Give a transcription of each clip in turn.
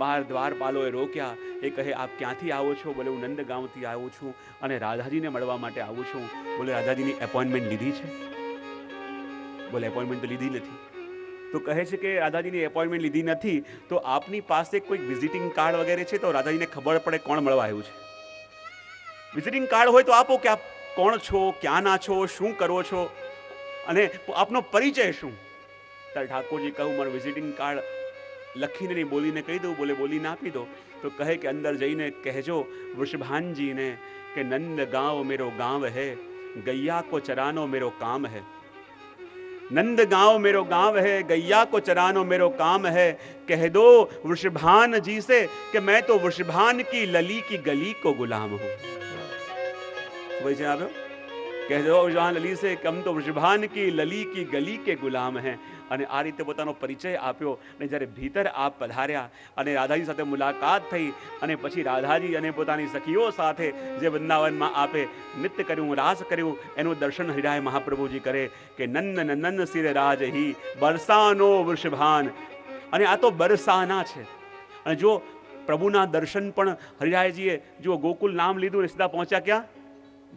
બહાર દ્વારપાલોએ રોક્યા. એ કહે આપ ક્યાંથી આવો છો? બોલે હું નંદગાંવથી આવું છું અને રાધાજીને મળવા માટે આવું છું. બોલે રાધાજીની એપોઇન્ટમેન્ટ લીધી છે? બોલે એપોઇન્ટમેન્ટ તો લીધી નથી. તો કહે છે કે રાધાજીની એપોઇન્ટમેન્ટ લીધી નથી તો આપની પાસે કોઈ વિઝિટિંગ કાર્ડ વગેરે છે તો રાધાજીને ખબર પડે કોણ મળવા આવ્યું છે. વિઝિટિંગ કાર્ડ હોય તો આપો કે આપ કોણ છો, ક્યાંના છો, શું કરો છો અને આપનો પરિચય શું? ત્યારે ઠાકોરજી કહું મારું વિઝિટિંગ કાર્ડ લખીને નહીં બોલીને કહી દઉં. બોલે બોલીને આપી દો. તો કહે કે અંદર જઈને કહેજો વૃષભાનજીને કે નંદ ગાંવ મેરો ગાંવ હૈ, ગૈયા કો ચરાનો મેરો કામ હૈ. नंद गांव मेरो गांव है, गैया को चरानो मेरो काम है. कह दो वृषभान जी से कि मैं तो वृषभान की लली की गली को गुलाम हूं. वैसे आप कह दो वृषभान लली से कि हम तो वृषभान की लली की गली के गुलाम हैं. અને આ રીતે પોતાનો પરિચય આપ્યો. અને જ્યારે ભીતર આપ પધાર્યા અને રાધાજી સાથે મુલાકાત થઈ અને પછી રાધાજી અને પોતાની સખીઓ સાથે જે વૃંદાવનમાં આપે નૃત્ય કર્યું, રાસ કર્યું, એનું દર્શન હરિરાય મહાપ્રભુજી કરે કે નંદ નંદન સિર રાજ હી બરસાનો વૃષભાન. અને આ તો બરસાના છે. અને જો પ્રભુના દર્શન પણ હરિરાયજીએ જો ગોકુલ નામ લીધું ને સીધા પહોંચ્યા ક્યાં?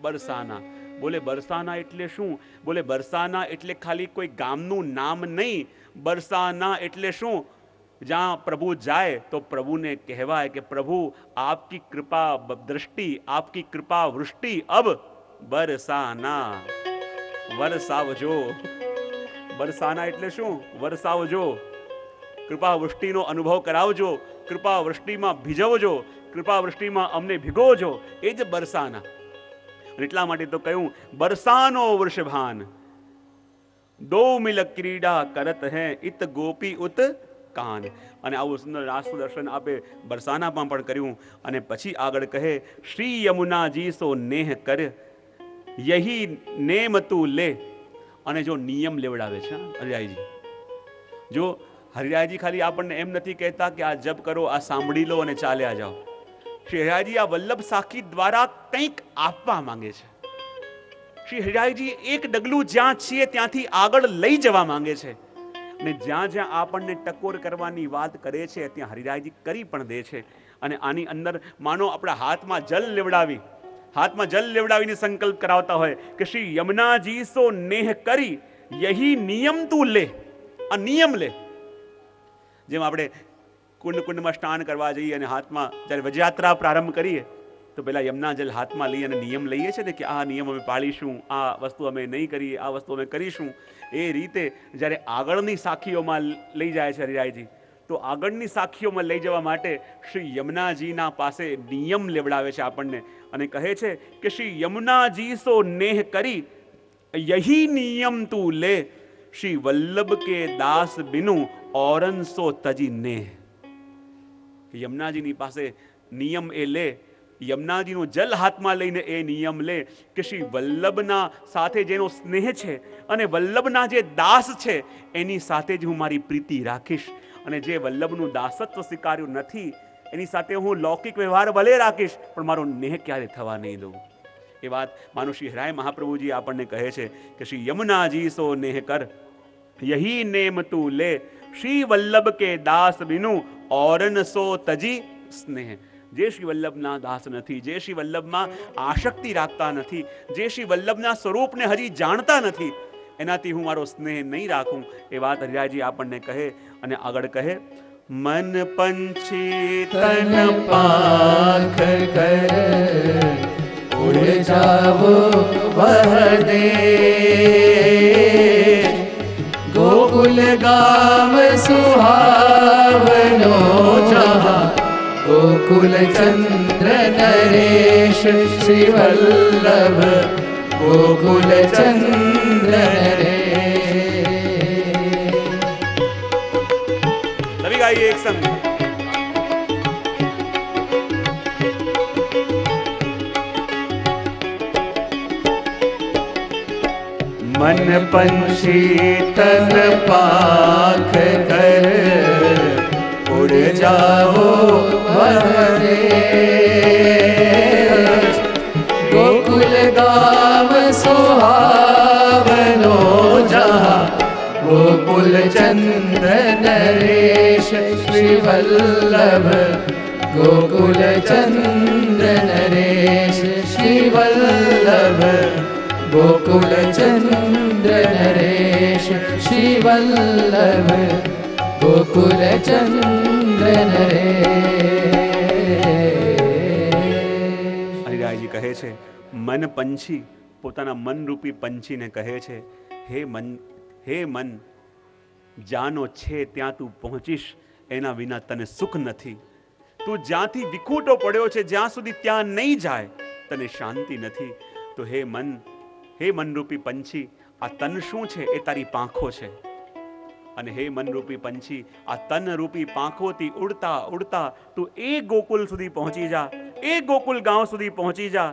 બરસાના. બોલે બરસાના એટલે શું? બોલે બરસાના એટલે ખાલી કોઈ ગામનું નામ નહીં. બરસાના એટલે શું? જ્યાં પ્રભુ જાય તો પ્રભુને કહેવાય કે પ્રભુ આપકી કૃપા દૃષ્ટિ, આપકી કૃપા વૃષ્ટિ અબ બરસાના, વરસાવજો. બરસાના એટલે શું? વરસાવજો, કૃપા વૃષ્ટિનો અનુભવ કરાવજો, કૃપા વૃષ્ટિમાં ભીજવજો, કૃપા વૃષ્ટિમાં અમને ભીગોજો. એ જ બરસાના. એટલા માટે તો કહ્યું બરસાનો વૃષભાન દો મિલ ક્રીડા કરત હૈ ઇત ગોપી ઉત કાન. અને આવું સુંદર રાસ દર્શન આપે બરસાનામાં પણ કર્યું. અને પછી આગળ કહે શ્રી યમુનાજી સો નેહ કર યહી નેમ તું લે. અને જો નિયમ લેવડાવે છે હરિરાયજી. જો હરિરાયજી ખાલી આપણને એમ નથી કહેતા કે આ જપ કરો, આ સાંભળી લો અને ચાલ્યા જાઓ. શ્રી હરિરાયજી આ વલ્લભ સાખી દ્વારા કંઈક આપવા માંગે છે. શ્રી હરિરાયજી એક ડગલું જ્યાં છીએ ત્યાંથી આગળ લઈ જવા માંગે છે. અને જ્યાં જ્યાં આપણને ટકોર કરવાની વાત કરે છે ત્યાં હરિરાયજી કરી પણ દે છે. અને આની અંદર માનો આપણા હાથમાં જલ લેવડાવીને સંકલ્પ કરાવતા હોય કે શ્રી યમુનાજી સો નેહ કરી યહી નિયમ તું લે. આ નિયમ લે. જેમ આપણે કુંડમાં સ્નાન કરવા જઈએ અને હાથમાં જ્યારે વજયાત્રા પ્રારંભ કરીએ તો પહેલાં યમુના જલ હાથમાં લઈ અને નિયમ લઈએ છીએ ને કે આ નિયમ અમે પાળીશું, આ વસ્તુ અમે નહીં કરીએ, આ વસ્તુ અમે કરીશું. એ રીતે જ્યારે આગળની સાખીઓમાં લઈ જાય છે હરિરાયજી તો આગળની સાખીઓમાં લઈ જવા માટે શ્રી યમુનાજીના પાસે નિયમ લેવડાવે છે આપણને. અને કહે છે કે શ્રી યમુનાજી સો નેહ કરી યહી નિયમ તું લે, શ્રી વલ્લભ કે દાસ બિનું ઓરન સો તજી નેહ. યમુનાજીની પાસે નિયમ એ લે, યમુનાજીનું જલ હાથમાં લઈને એ નિયમ લે કે શ્રી વલ્લભના સાથે જેનો સ્નેહ છે અને વલ્લભના જે દાસ છે એની સાથે જ હું મારી પ્રીતિ રાખીશ. અને જે વલ્લભનું દાસત્વ સ્વીકાર્યું નથી એની સાથે હું લૌકિક વ્યવહાર ભલે રાખીશ પણ મારો નેહ ક્યારે થવા નહીં દઉં. એ વાત માનો શ્રી હરિરાય મહાપ્રભુજી આપણને કહે છે કે શ્રી યમુનાજી સો નેહ કર યહી નેમ તું લે, શ્રી વલ્લભ કે દાસ બિનું ઓરન સો તજી સ્નેહ. જે શ્રી વલ્લભના દાસ નથી, જે શ્રી વલ્લભમાં આશક્તિ રાખતા નથી, જે શ્રી વલ્લભના સ્વરૂપને હજી જાણતા નથી એનાથી હું મારો સ્નેહ નહીં રાખું. એ વાત હરિરાયજી આપણને કહે. અને આગળ કહે મન પંછી તન પાંખ કર ઉડ જાવો વહ દે, ગોકુલ ગામ સુહાવનો જહાં ગોકુલ ચંદ્ર નરેશ શ્રી વલ્લભ ગોકુલ ચંદ્ર નરેશ. સभी गाइए एक संग. मन पंछी तन पाख कर उड़ जाओ वह देश, गोकुल गाम सुहावनो जहाँ गोकुल चंद्र नरेश श्री वल्लभ गोकुल चंद्र नरेश श्री वल्लभ गोकुल चंद्र नरेश श्री वल्लभ गोकुल चंद्र नरेश। હરિરાયજી કહે છે, મન પંછી પોતાના મનરૂપી પંછીને કહે છે, હે મન, જાનો છે ત્યાં તું પહોંચીશ, એના વિના તને સુખ નથી. તું જ્યાંથી વિખૂટો પડ્યો છે જ્યાં સુધી ત્યાં નહીં જાય તને શાંતિ નથી. તો હે મનરૂપી પંછી, આ તન શું છે? એ તારી પાંખો છે. અને હે મનરૂપી પંછી, આ તનરૂપી પાંખોથી ઉડતા ઉડતા તું એ ગોકુલ સુધી પહોંચી જા, એ ગોકુલ ગાંવ સુધી પહોંચી જા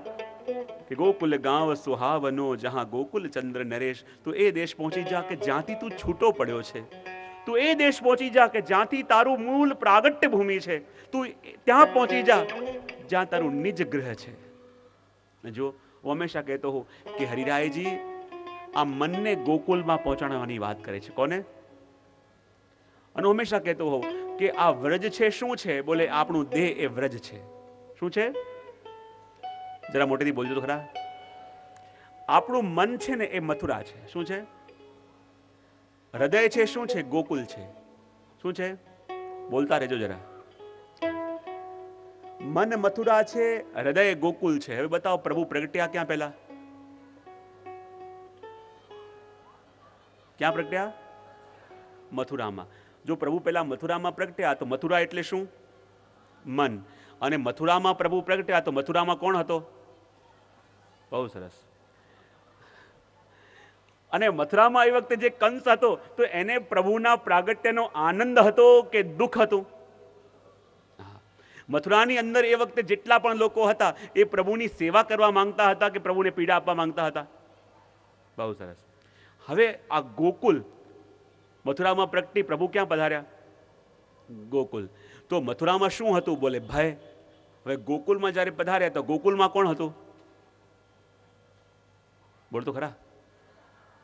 કે ગોકુલ ગાંવ સુહાવનો જહાં ગોકુલ ચંદ્ર નરેશ. તું એ દેશ પહોંચી જા કે જ્યાંથી તું છૂટો પડ્યો છે. તું એ દેશ પહોંચી જા કે જ્યાંથી તારું મૂળ પ્રાગટ્ય ભૂમિ છે. તું ત્યાં પહોંચી જા જ્યાં તારું નિજ ગ્રહ છે. જો હું હંમેશા કહેતો હોઉં કે હરિરાયજી આ મનને ગોકુલમાં પહોંચાડવાની વાત કરે છે. કોને? અને હંમેશા કહેતો હોઉં કે આ વ્રજ છે શું છે? બોલે આપણું દેહ એ વ્રજ છે. શું છે? જરા મોટેથી બોલજો તો ખરા. આપણું મન છે ને એ મથુરા છે. શું છે? હૃદય છે શું છે? ગોકુલ છે. શું છે? બોલતા રહેજો જરા. મન મથુરા છે, હૃદય ગોકુલ છે. હવે બતાવો, પ્રભુ પ્રગટ્યા ક્યાં? પહેલા ક્યાં પ્રગટ્યા? મથુરામાં. જો પ્રભુ પહેલા મથુરામાં પ્રગટ્યા તો મથુરા એટલે શું? મન. અને મથુરામાં પ્રભુ પ્રગટ્યા તો મથુરામાં કોણ હતો? બહુ સરસ. અને મથુરામાં એ વખતે જે કંસ હતો તો એને પ્રભુના પ્રાગટ્યનો આનંદ હતો કે દુઃખ હતું? મથુરાની અંદર એ વખતે જેટલા પણ લોકો હતા એ પ્રભુની સેવા કરવા માંગતા હતા કે પ્રભુને પીડા આપવા માંગતા હતા? બહુ સરસ. હવે આ ગોકુલ, મથુરામાં પ્રગટી પ્રભુ ક્યાં પધાર્યા? ગોકુલ. તો મથુરામાં શું હતું? બોલે ભય. હવે ગોકુલમાં જ્યારે પધાર્યા તો ગોકુલમાં કોણ હતું? બોલતો ખરા.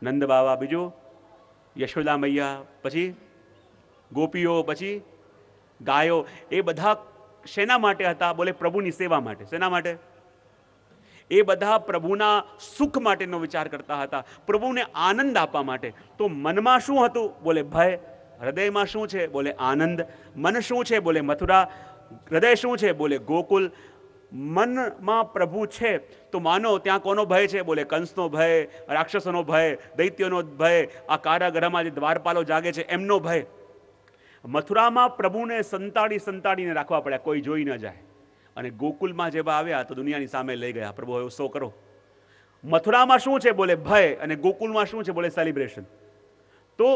નંદ બાવા, બીજું યશોદા મૈયા, પછી ગોપીઓ, પછી ગાયો. એ બધા શેના માટે હતા? બોલે પ્રભુની સેવા માટે. શેના માટે? એ બધા પ્રભુના સુખ માટેનો વિચાર કરતા હતા, પ્રભુને આનંદ આપવા માટે. તો મનમાં શું હતું? બોલે ભય. હૃદયમાં શું છે? બોલે આનંદ. મન શું છે? બોલે મથુરા. હૃદય શું છે? બોલે ગોકુલ. મનમાં પ્રભુ છે તો માનો ત્યાં કોનો ભય છે? બોલે કંસનો ભય, રાક્ષસોનો ભય, દૈત્યોનો ભય, આ કારાગૃહમાં જે દ્વારપાલો જાગે છે એમનો ભય. મથુરામાં પ્રભુને સંતાડીને રાખવા પડ્યા, કોઈ જોઈ ન જાય. અને ગોકુલમાં જેવા આવ્યા તો દુનિયાની સામે લઈ ગયા. પ્રભુ હવે ઉત્સવ કરો. મથુરામાં શું છે? બોલે ભય. અને ગોકુલમાં શું છે? બોલે સેલિબ્રેશન. તો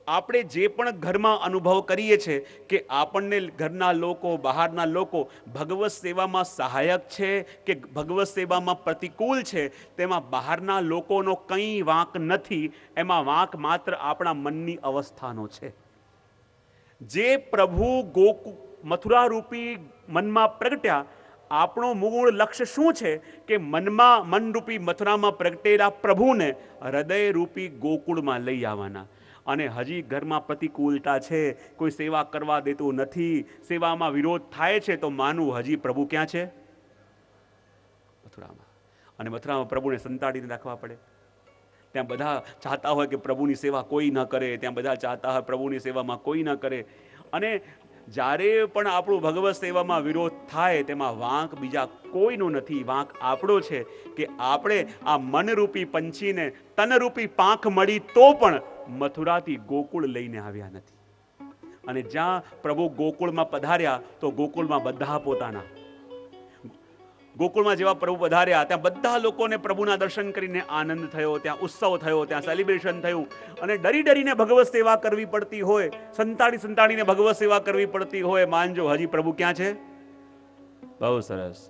આપણે જે પણ ઘરમાં અનુભવ કરીએ છીએ કે આપણને ઘરના લોકો, બહારના લોકો ભગવત સેવામાં સહાયક છે કે ભગવત સેવામાં પ્રતિકૂળ છે, તેમાં બહારના લોકોનો કંઈ વાંક નથી. એમાં વાંક માત્ર આપણા મનની અવસ્થાનો છે. જે પ્રભુ મથુરા રૂપી મનમાં પ્રગટ્યા, આપણો મૂળ લક્ષ્ય શું છે? કે મનરૂપી મથુરામાં પ્રગટેલા પ્રભુને હૃદય રૂપી ગોકુળમાં લઈ આવવાના. અને હજી ઘરમાં પ્રતિકૂળતા છે, કોઈ સેવા કરવા દેતું નથી, સેવામાં વિરોધ થાય છે, તો માનવું હજી પ્રભુ ક્યાં છે? મથુરામાં. અને મથુરામાં પ્રભુને સંતાડીને રાખવા પડે. ત્યાં બધા ચાહતા હોય કે પ્રભુની સેવા કોઈ ન કરે, ત્યાં બધા ચાહતા હોય પ્રભુની સેવામાં કોઈ ન કરે. અને જ્યારે પણ આપણું ભગવત સેવામાં વિરોધ થાય તેમાં વાંક બીજા કોઈનો નથી, વાંક આપણો છે કે આપણે આ મનરૂપી પંછીને તનરૂપી પાંખ મળી તો પણ મથુરાથી ગોકુળ લઈને આવ્યા નથી. અને જ્યાં પ્રભુ ગોકુળમાં પધાર્યા તો ગોકુળમાં બધા પોતાના, ગોકુળમાં જેવા પ્રભુ પધાર્યા ત્યાં બધા લોકોને પ્રભુના દર્શન કરીને આનંદ થયો, ત્યાં ઉત્સવ થયો, ત્યાં સેલિબ્રેશન થયું. અને ડરીને ભગવત સેવા કરવી પડતી હોય, સંતાડીને ભગવત સેવા કરવી પડતી હોય, માનજો હજી પ્રભુ ક્યાં છે? બહુ સરસ.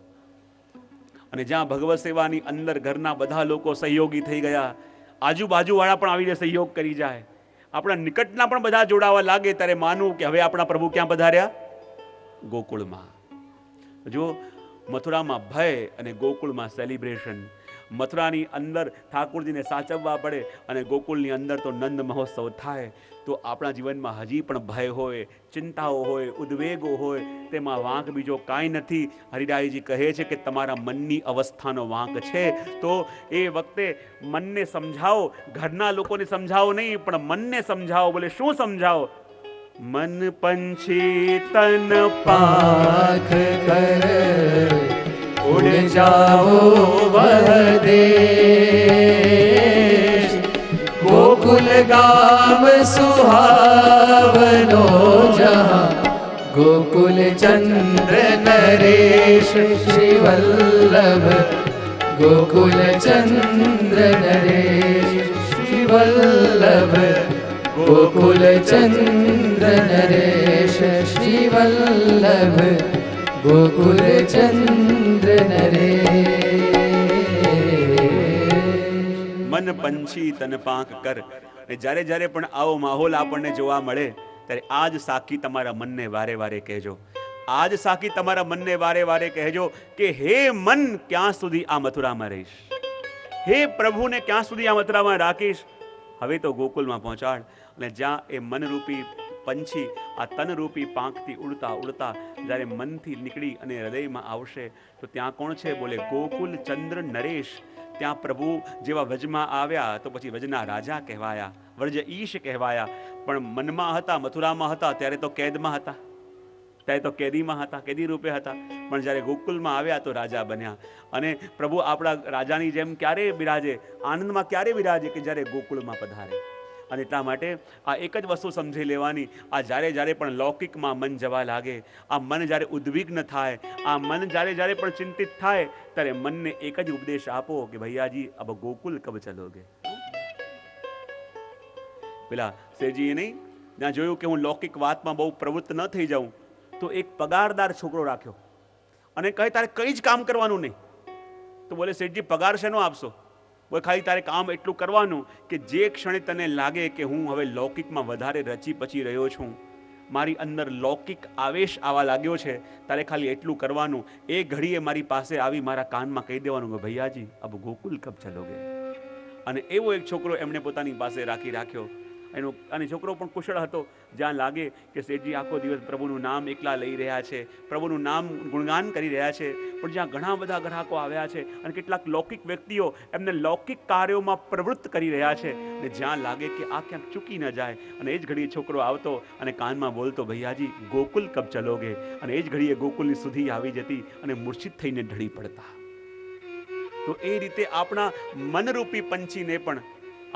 અને જ્યાં ભગવત સેવાની અંદર ઘરના બધા લોકો સહયોગી થઈ ગયા, આજુબાજુવાળા પણ આવીને સહયોગ કરી જાય, આપણા નિકટના પણ બધા જોડાવા લાગે, ત્યારે માનવું કે હવે આપણા પ્રભુ ક્યાં પધાર્યા? ગોકુળમાં. જો મથુરામાં ભય અને ગોકુળમાં સેલિબ્રેશન. મથુરાની અંદર ઠાકોરજીને સાચવવા પડે અને ગોકુળની અંદર તો નંદ મહોત્સવ થાય, તો આપણા જીવનમાં હજી પણ ભય હોય, ચિંતાઓ હોય, ઉદ્વેગો હોય, તેમાં વાંક બીજો કાંઈ નથી. હરિરાયજી કહે છે કે તમારા મનની અવસ્થાનો વાંક છે. તો એ વખતે મનને સમજાવો, ઘરના લોકોને સમજાવો નહીં, પણ મનને સમજાવો. બોલે શું સમજાવો? મન પંછી તન પાંખ કર ઉડ જાઓ વહ દેશ, ગોકુલ ગામ સુહાવનો જહાં, ગોકુલ ચંદ્ર નરેશ શ્રી વલ્લભ, ગોકુલ ચંદ્ર નરેશ શ્રી વલ્લભ, ગોકુલ ચંદ્ર નરેશ શ્રી વલ્લભ, ગોકુલ ચંદ્ર નરેશ. મન પંછી તન પાંખ કર. અને જ્યારે જ્યારે પણ આવો માહોલ આપણને જોવા મળે ત્યારે આજ સાખી તમારા મનને વારે વારે કહેજો, આજ સાખી તમારા મનને વારે વારે કહેજો કે હે મન, ક્યાં સુધી આ મથુરામાં રહીશ? હે પ્રભુને ક્યાં સુધી આ મથુરામાં રાખીશ? હવે તો ગોકુલમાં પહોંચાડ. અને જ્યાં એ મનરૂપી પંછી આ તનરૂપી પાંખથી ઉડતા ઉડતા જ્યારે મનથી નીકળી અને હૃદયમાં આવશે તો ત્યાં કોણ છે? બોલે ગોકુલ ચંદ્ર નરેશ. ત્યાં પ્રભુ જેવા વ્રજમાં આવ્યા તો પછી વ્રજના રાજા કહેવાયા, વ્રજ ઈશ કહેવાયા. પણ મનમાં હતા, મથુરામાં હતા ત્યારે તો કેદમાં હતા, ત્યારે તો કેદીમાં હતા, કેદી રૂપે હતા. પણ જ્યારે ગોકુલમાં આવ્યા તો રાજા બન્યા. અને પ્રભુ આપણા રાજાની જેમ ક્યારે બિરાજે, આનંદમાં ક્યારે બિરાજે? કે જ્યારે ગોકુળમાં પધારે. અને એટલા માટે આ એક જ વસ્તુ સમજી લેવાની, આ જ્યારે જ્યારે પણ લૌકિકમાં મન જવા લાગે, આ મન જ્યારે ઉદ્વિગ્ન થાય, આ મન જ્યારે જ્યારે પણ ચિંતિત થાય, ત્યારે મનને એક જ ઉપદેશ આપો કે ભૈયાજી અબ ગોકુલ કબ ચલોગે. પેલા શેરજીએ નહીં ત્યાં જોયું કે હું લૌકિક વાતમાં બહુ પ્રવૃત્ત ન થઈ જાઉં, તો એક પગારદાર છોકરો રાખ્યો અને કહે તારે કંઈ જ કામ કરવાનું નહીં. તો બોલે શેઠજી પગાર શેનો આપશો? બોલે ખાલી તારે કામ એટલું કરવાનું કે જે ક્ષણે તને લાગે કે હું હવે લૌકિકમાં વધારે રચી પચી રહ્યો છું, મારી અંદર લૌકિક આવેશ આવવા લાગ્યો છે, તારે ખાલી એટલું કરવાનું. એ ઘડીએ મારી પાસે આવી મારા કાનમાં કહી દેવાનું કે ભૈયાજી અબ ગોકુલ કબ ચલોગે. અને એવો એક છોકરો એમણે પોતાની પાસે રાખ્યો. એનો અને છોકરો પણ કુશળ હતો. જ્યાં લાગે કે શેઠજી આખો દિવસ પ્રભુનું નામ એકલા લઈ રહ્યા છે, પ્રભુનું નામ ગુણગાન કરી રહ્યા છે, પણ જ્યાં ઘણા બધા ગ્રાહકો આવ્યા છે અને કેટલાક લૌકિક વ્યક્તિઓ એમને લૌકિક કાર્યોમાં પ્રવૃત્ત કરી રહ્યા છે, અને જ્યાં લાગે કે આ ક્યાંક ચૂકી ન જાય, અને એ જ ઘડીએ છોકરો આવતો અને કાનમાં બોલતો ભૈયાજી ગોકુલ કબ ચલોગે. અને એ જ ઘડીએ ગોકુલની સુધી આવી જતી અને મૂર્છિત થઈને ઢળી પડતા. તો એ રીતે આપણા મનરૂપી પંછીને પણ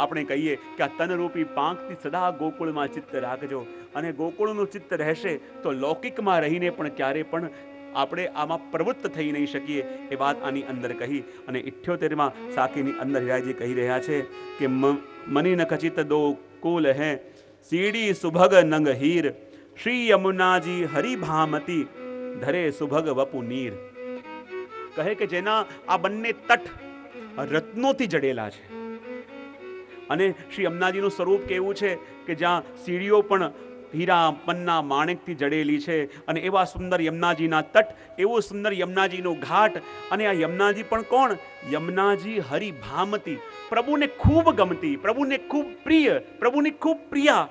આપણે કહીએ કે આ તનરૂપી પાંખથી સદા ગોકુળમાં ચિત્ત રાખજો. અને ગોકુળનું ચિત્ત રહેશે તો લૌકિકમાં રહીને પણ ક્યારે પણ આપણે આમાં પ્રવૃત્ત થઈ નહીં શકીએ. એ વાત આની અંદર કહી. અને 78માં સાખીની અંદર હિરાજી કહી રહ્યા છે કે મની ન ખચિત દો કુલ હે, સીડી સુભગ નંગ હીર, શ્રી યમુનાજી હરિ ભામતી, ધરે સુભગ વપુ નીર. કહે કે જેના આ બંને તટ રત્નોથી જડેલા છે, અને શ્રી યમુનાજીનું સ્વરૂપ કેવું છે કે જ્યાં સીડીઓ પણ હીરા પન્ના માણેકથી જડેલી છે, અને એવા સુંદર યમુનાજીના તટ, એવો સુંદર યમુનાજીનો ઘાટ. અને આ યમુનાજી પણ કોણ? યમુનાજી હરિ ભામતી, પ્રભુને ખૂબ ગમતી, પ્રભુને ખૂબ પ્રિય, પ્રભુની ખૂબ પ્રિયા.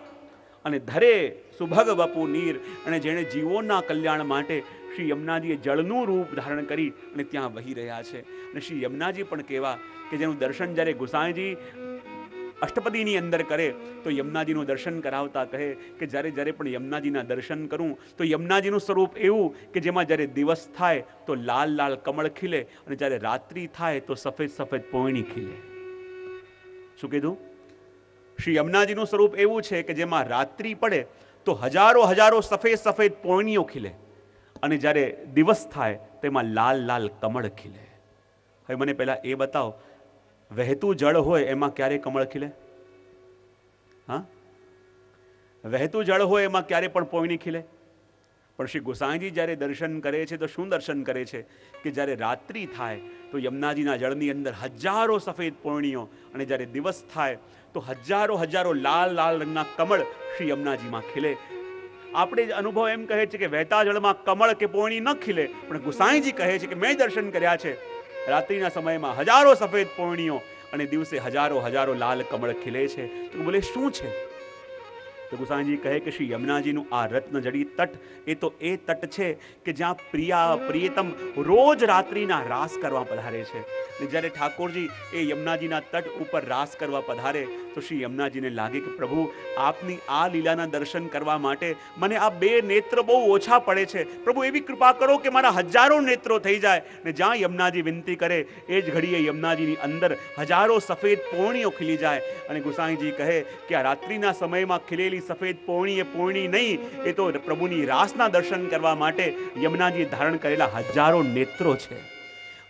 અને ધરે સુભગ વપુ નીર, અને જેણે જીવોના કલ્યાણ માટે શ્રી યમુનાજીએ જળનું રૂપ ધારણ કરી અને ત્યાં વહી રહ્યા છે. અને શ્રી યમુનાજી પણ કેવા કે જેનું દર્શન જ્યારે ગુસાઈજી અષ્ટપદીની અંદર કરે તો યમુનાજીનું દર્શન કરાવતા કહે કે જ્યારે જ્યારે પણ યમુનાજીના દર્શન કરું તો યમુનાજીનું સ્વરૂપ એવું કે જેમાં જ્યારે દિવસ થાય તો લાલ લાલ કમળ ખીલે, અને જ્યારે રાત્રિ થાય તો સફેદ સફેદ પોયણી ખીલે. શું કીધું? શ્રી યમુનાજીનું સ્વરૂપ એવું છે કે જેમાં રાત્રિ પડે તો હજારો હજારો સફેદ સફેદ પોયણીઓ ખીલે, અને જ્યારે દિવસ થાય તેમાં લાલ લાલ કમળ ખીલે. હવે મને પહેલા એ બતાવો, વહેતું જળ હોય એમાં ક્યારે કમળ ખીલે? હા, વહેતું જળ હોય એમાં ક્યારે પણ પોયણી ખીલે? પણ શ્રી ગોસાઈજી જ્યારે દર્શન કરે છે તો શું દર્શન કરે છે કે જ્યારે રાત્રિ થાય તો યમુનાજીના જળની અંદર હજારો સફેદ પોયણીઓ, અને જ્યારે દિવસ થાય તો હજારો હજારો લાલ લાલ રંગના કમળ શ્રી યમુનાજીમાં ખીલે. આપણે અનુભવ એમ કહે છે કે વહેતા જળમાં કમળ કે પોયણી ન ખીલે, પણ ગોસાઈજી કહે છે કે મેં દર્શન કર્યા છે રાત્રિના સમયમાં હજારો સફેદ પોણીઓ અને દિવસે હજારો હજારો લાલ કમળ ખીલે છે. તો બોલે શું છે? તો ગુસાઈજી કહે કે શ્રી યમુનાજીનું આ રત્નજડી તટ એ તો એ તટ છે કે જ્યાં પ્રિયતમ રોજ રાત્રિના રાસ કરવા પધારે છે. અને જ્યારે ઠાકોરજી એ યમુનાજીના તટ ઉપર રાસ કરવા પધારે તો શ્રી યમુનાજીને લાગે કે પ્રભુ આપની આ લીલાના દર્શન કરવા માટે મને આ 2 નેત્ર બહુ ઓછા પડે છે. પ્રભુ એવી કૃપા કરો કે મારા હજારો નેત્રો થઈ જાય. ને જ્યાં યમુનાજી વિનંતી કરે એ જ ઘડીએ યમુનાજીની અંદર હજારો સફેદ પોણીઓ ખીલી જાય. અને ગુસાઈજી કહે કે આ રાત્રિના સમયમાં ખીલેલી સફેદ પોણી એ પોણી નહીં, એ તો પ્રભુની રાસના દર્શન કરવા માટે યમુનાજી ધારણ કરેલા હજારો નેત્રો છે.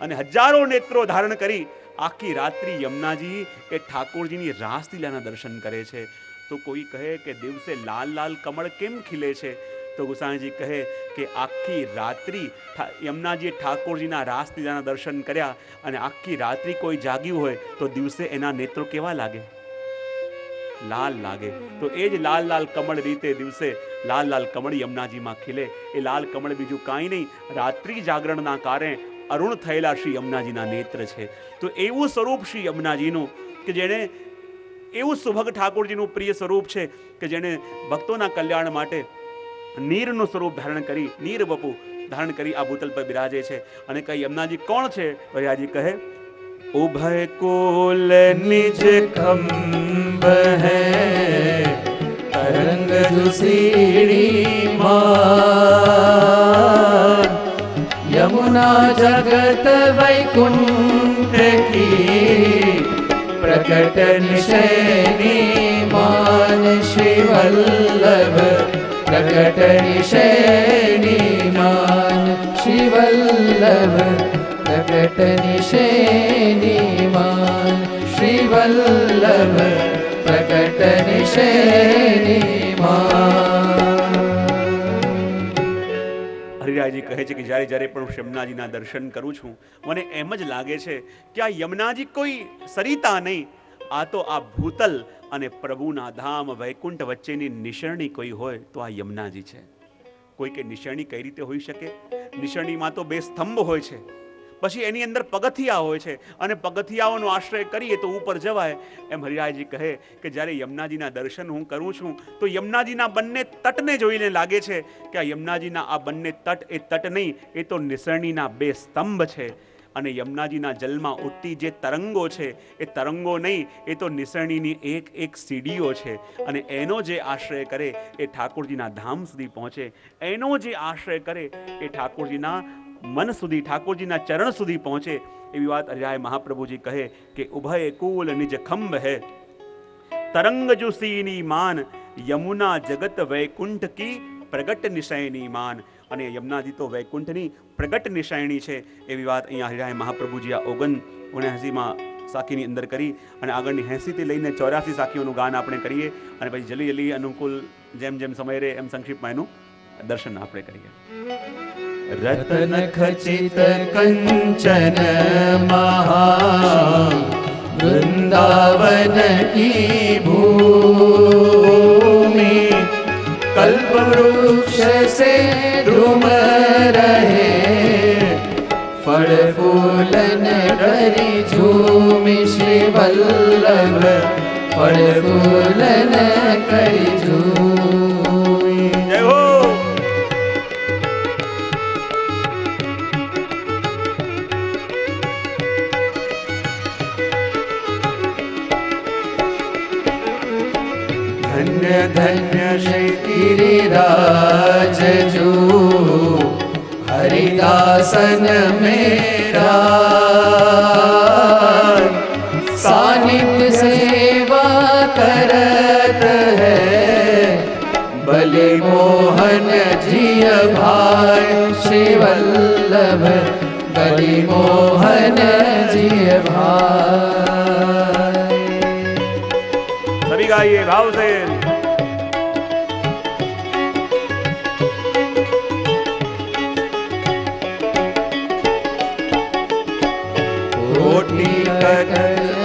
અને હજારો નેત્રો ધારણ કરી આખી રાત્રિ યમુનાજી એ ઠાકોરજીની રાસલીલાના દર્શન કરે છે. તો કોઈ કહે કે દિવસે લાલ લાલ કમળ કેમ ખીલે છે? તો ગુસાઈજી કહે કે આખી રાત્રિ યમુનાજીએ ઠાકોરજીના રાસલીલાના દર્શન કર્યા અને આખી રાત્રિ કોઈ જાગ્યું હોય તો દિવસે એના નેત્રો કેવા લાગે? લાલ લાગે. તો એ જ લાલ લાલ કમળ રીતે દિવસે લાલ લાલ કમળ યમુનાજીમાં ખીલે. એ લાલ કમળ બીજું કાંઈ નહીં, રાત્રિ જાગરણના કારણે અરુણ થયેલા શ્રી યમુનાજીના નેત્ર છે. તો એવું સ્વરૂપ શ્રી યમુનાજીનું કે જેણે એવું સુભગ ઠાકોરજીનું પ્રિય સ્વરૂપ છે કે જેણે ભક્તોના કલ્યાણ માટે નીરનું સ્વરૂપ ધારણ કરી, નીર બપુ ધારણ કરી આ ભૂતલ પર બિરાજે છે. અને કઈ યમુનાજી કોણ છે? હરિયાજી કહે ઉભય કુલ નિજ ખંભ હૈ તરંગ દુસીડી માં યમુના જગત વૈકુંઠ કી પ્રકટ નિશેની માન શ્રી વલ્લભ પ્રકટ નિશેની માન શ્રી વલ્લભ પ્રકટ નિશેની માન શ્રી વલ્લભ પ્રકટ નિશેની માન. હરિરાયજી કહે છે કે જ્યારે જ્યારે પણ હું યમુનાજીના દર્શન કરું છું મને એમ જ લાગે છે કે આ યમુનાજી કોઈ સરિતા નહીં, આ તો આ ભૂતલ અને પ્રભુના ધામ વૈકુંઠ વચ્ચેની નિશરણી કોઈ હોય તો આ યમુનાજી છે. કોઈ કે નિશરણી કઈ રીતે હોઈ શકે? નિશરણીમાં તો 2 સ્તંભ હોય છે, પછી એની અંદર પગથિયા હોય છે અને પગથિયાઓનો આશ્રય કરીએ તો ઉપર જવાય. એમ હરિરાયજી કહે કે જ્યારે યમુનાજીના દર્શન હું કરું છું તો યમુનાજીના બંને તટને જોઈને લાગે છે કે આ યમુનાજીના આ બંને તટ એ તટ નહીં, એ તો નિસરણીના 2 સ્તંભ છે. અને યમુનાજીના જલમાં ઉઠતી જે તરંગો છે એ તરંગો નહીં, એ તો નિસરણીની એક એક સીડીઓ છે. અને એનો જે આશ્રય કરે એ ઠાકોરજીના ધામ સુધી પહોંચે. એનો જે આશ્રય કરે એ ઠાકોરજીના મન સુધી, ઠાકોરજીના ચરણ સુધી પહોંચે. એવી વાત હરિરાય મહાપ્રભુજી કહે કે ઉભય કુલ નિજ ખંભ હૈ તરંગ જુસીની માન યમુના જગત વૈકુંઠ કી પ્રગટ નિશયની માન. અને યમુનાજી તો વૈકુંઠની પ્રગટ નિશયણી છે. એવી વાત અહીંયા હરિરાય મહાપ્રભુજી આ 79 સાખીની અંદર કરી. અને આગળની 80 થી લઈને 84 સાખીઓનું ગાન આપણે કરીએ અને પછી જલ્દી જલ્દી અનુકૂળ જેમ જેમ સમય રહે એમ સંક્ષિપ્તમાં એનું દર્શન આપણે કરીએ. રતન ખચિત કંચન મહા વૃંદાવન કી ભૂમિ कल्प वृक्ष से द्रुम रहे फल फूलन करी झूमी श्री वल्लभ फल फूलन करी झूमी. जय हो. धन्य धन्य श्री गिरिराज जो हरिदासन मेरा सानिध्य सेवा करत है बलि मोहन जिय भाई श्री वल्लभ बलि मोहन जिय भाई. सभी गाइए भाव से.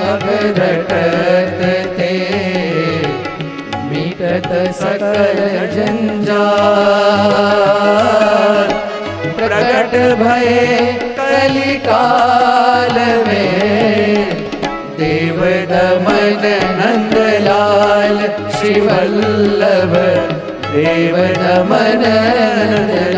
अघरटत ते मिटत सकल जंजाल प्रकट भये कलिकाल में देव दमन नंदलाल श्री वल्लभ देव दमन नंदलाल।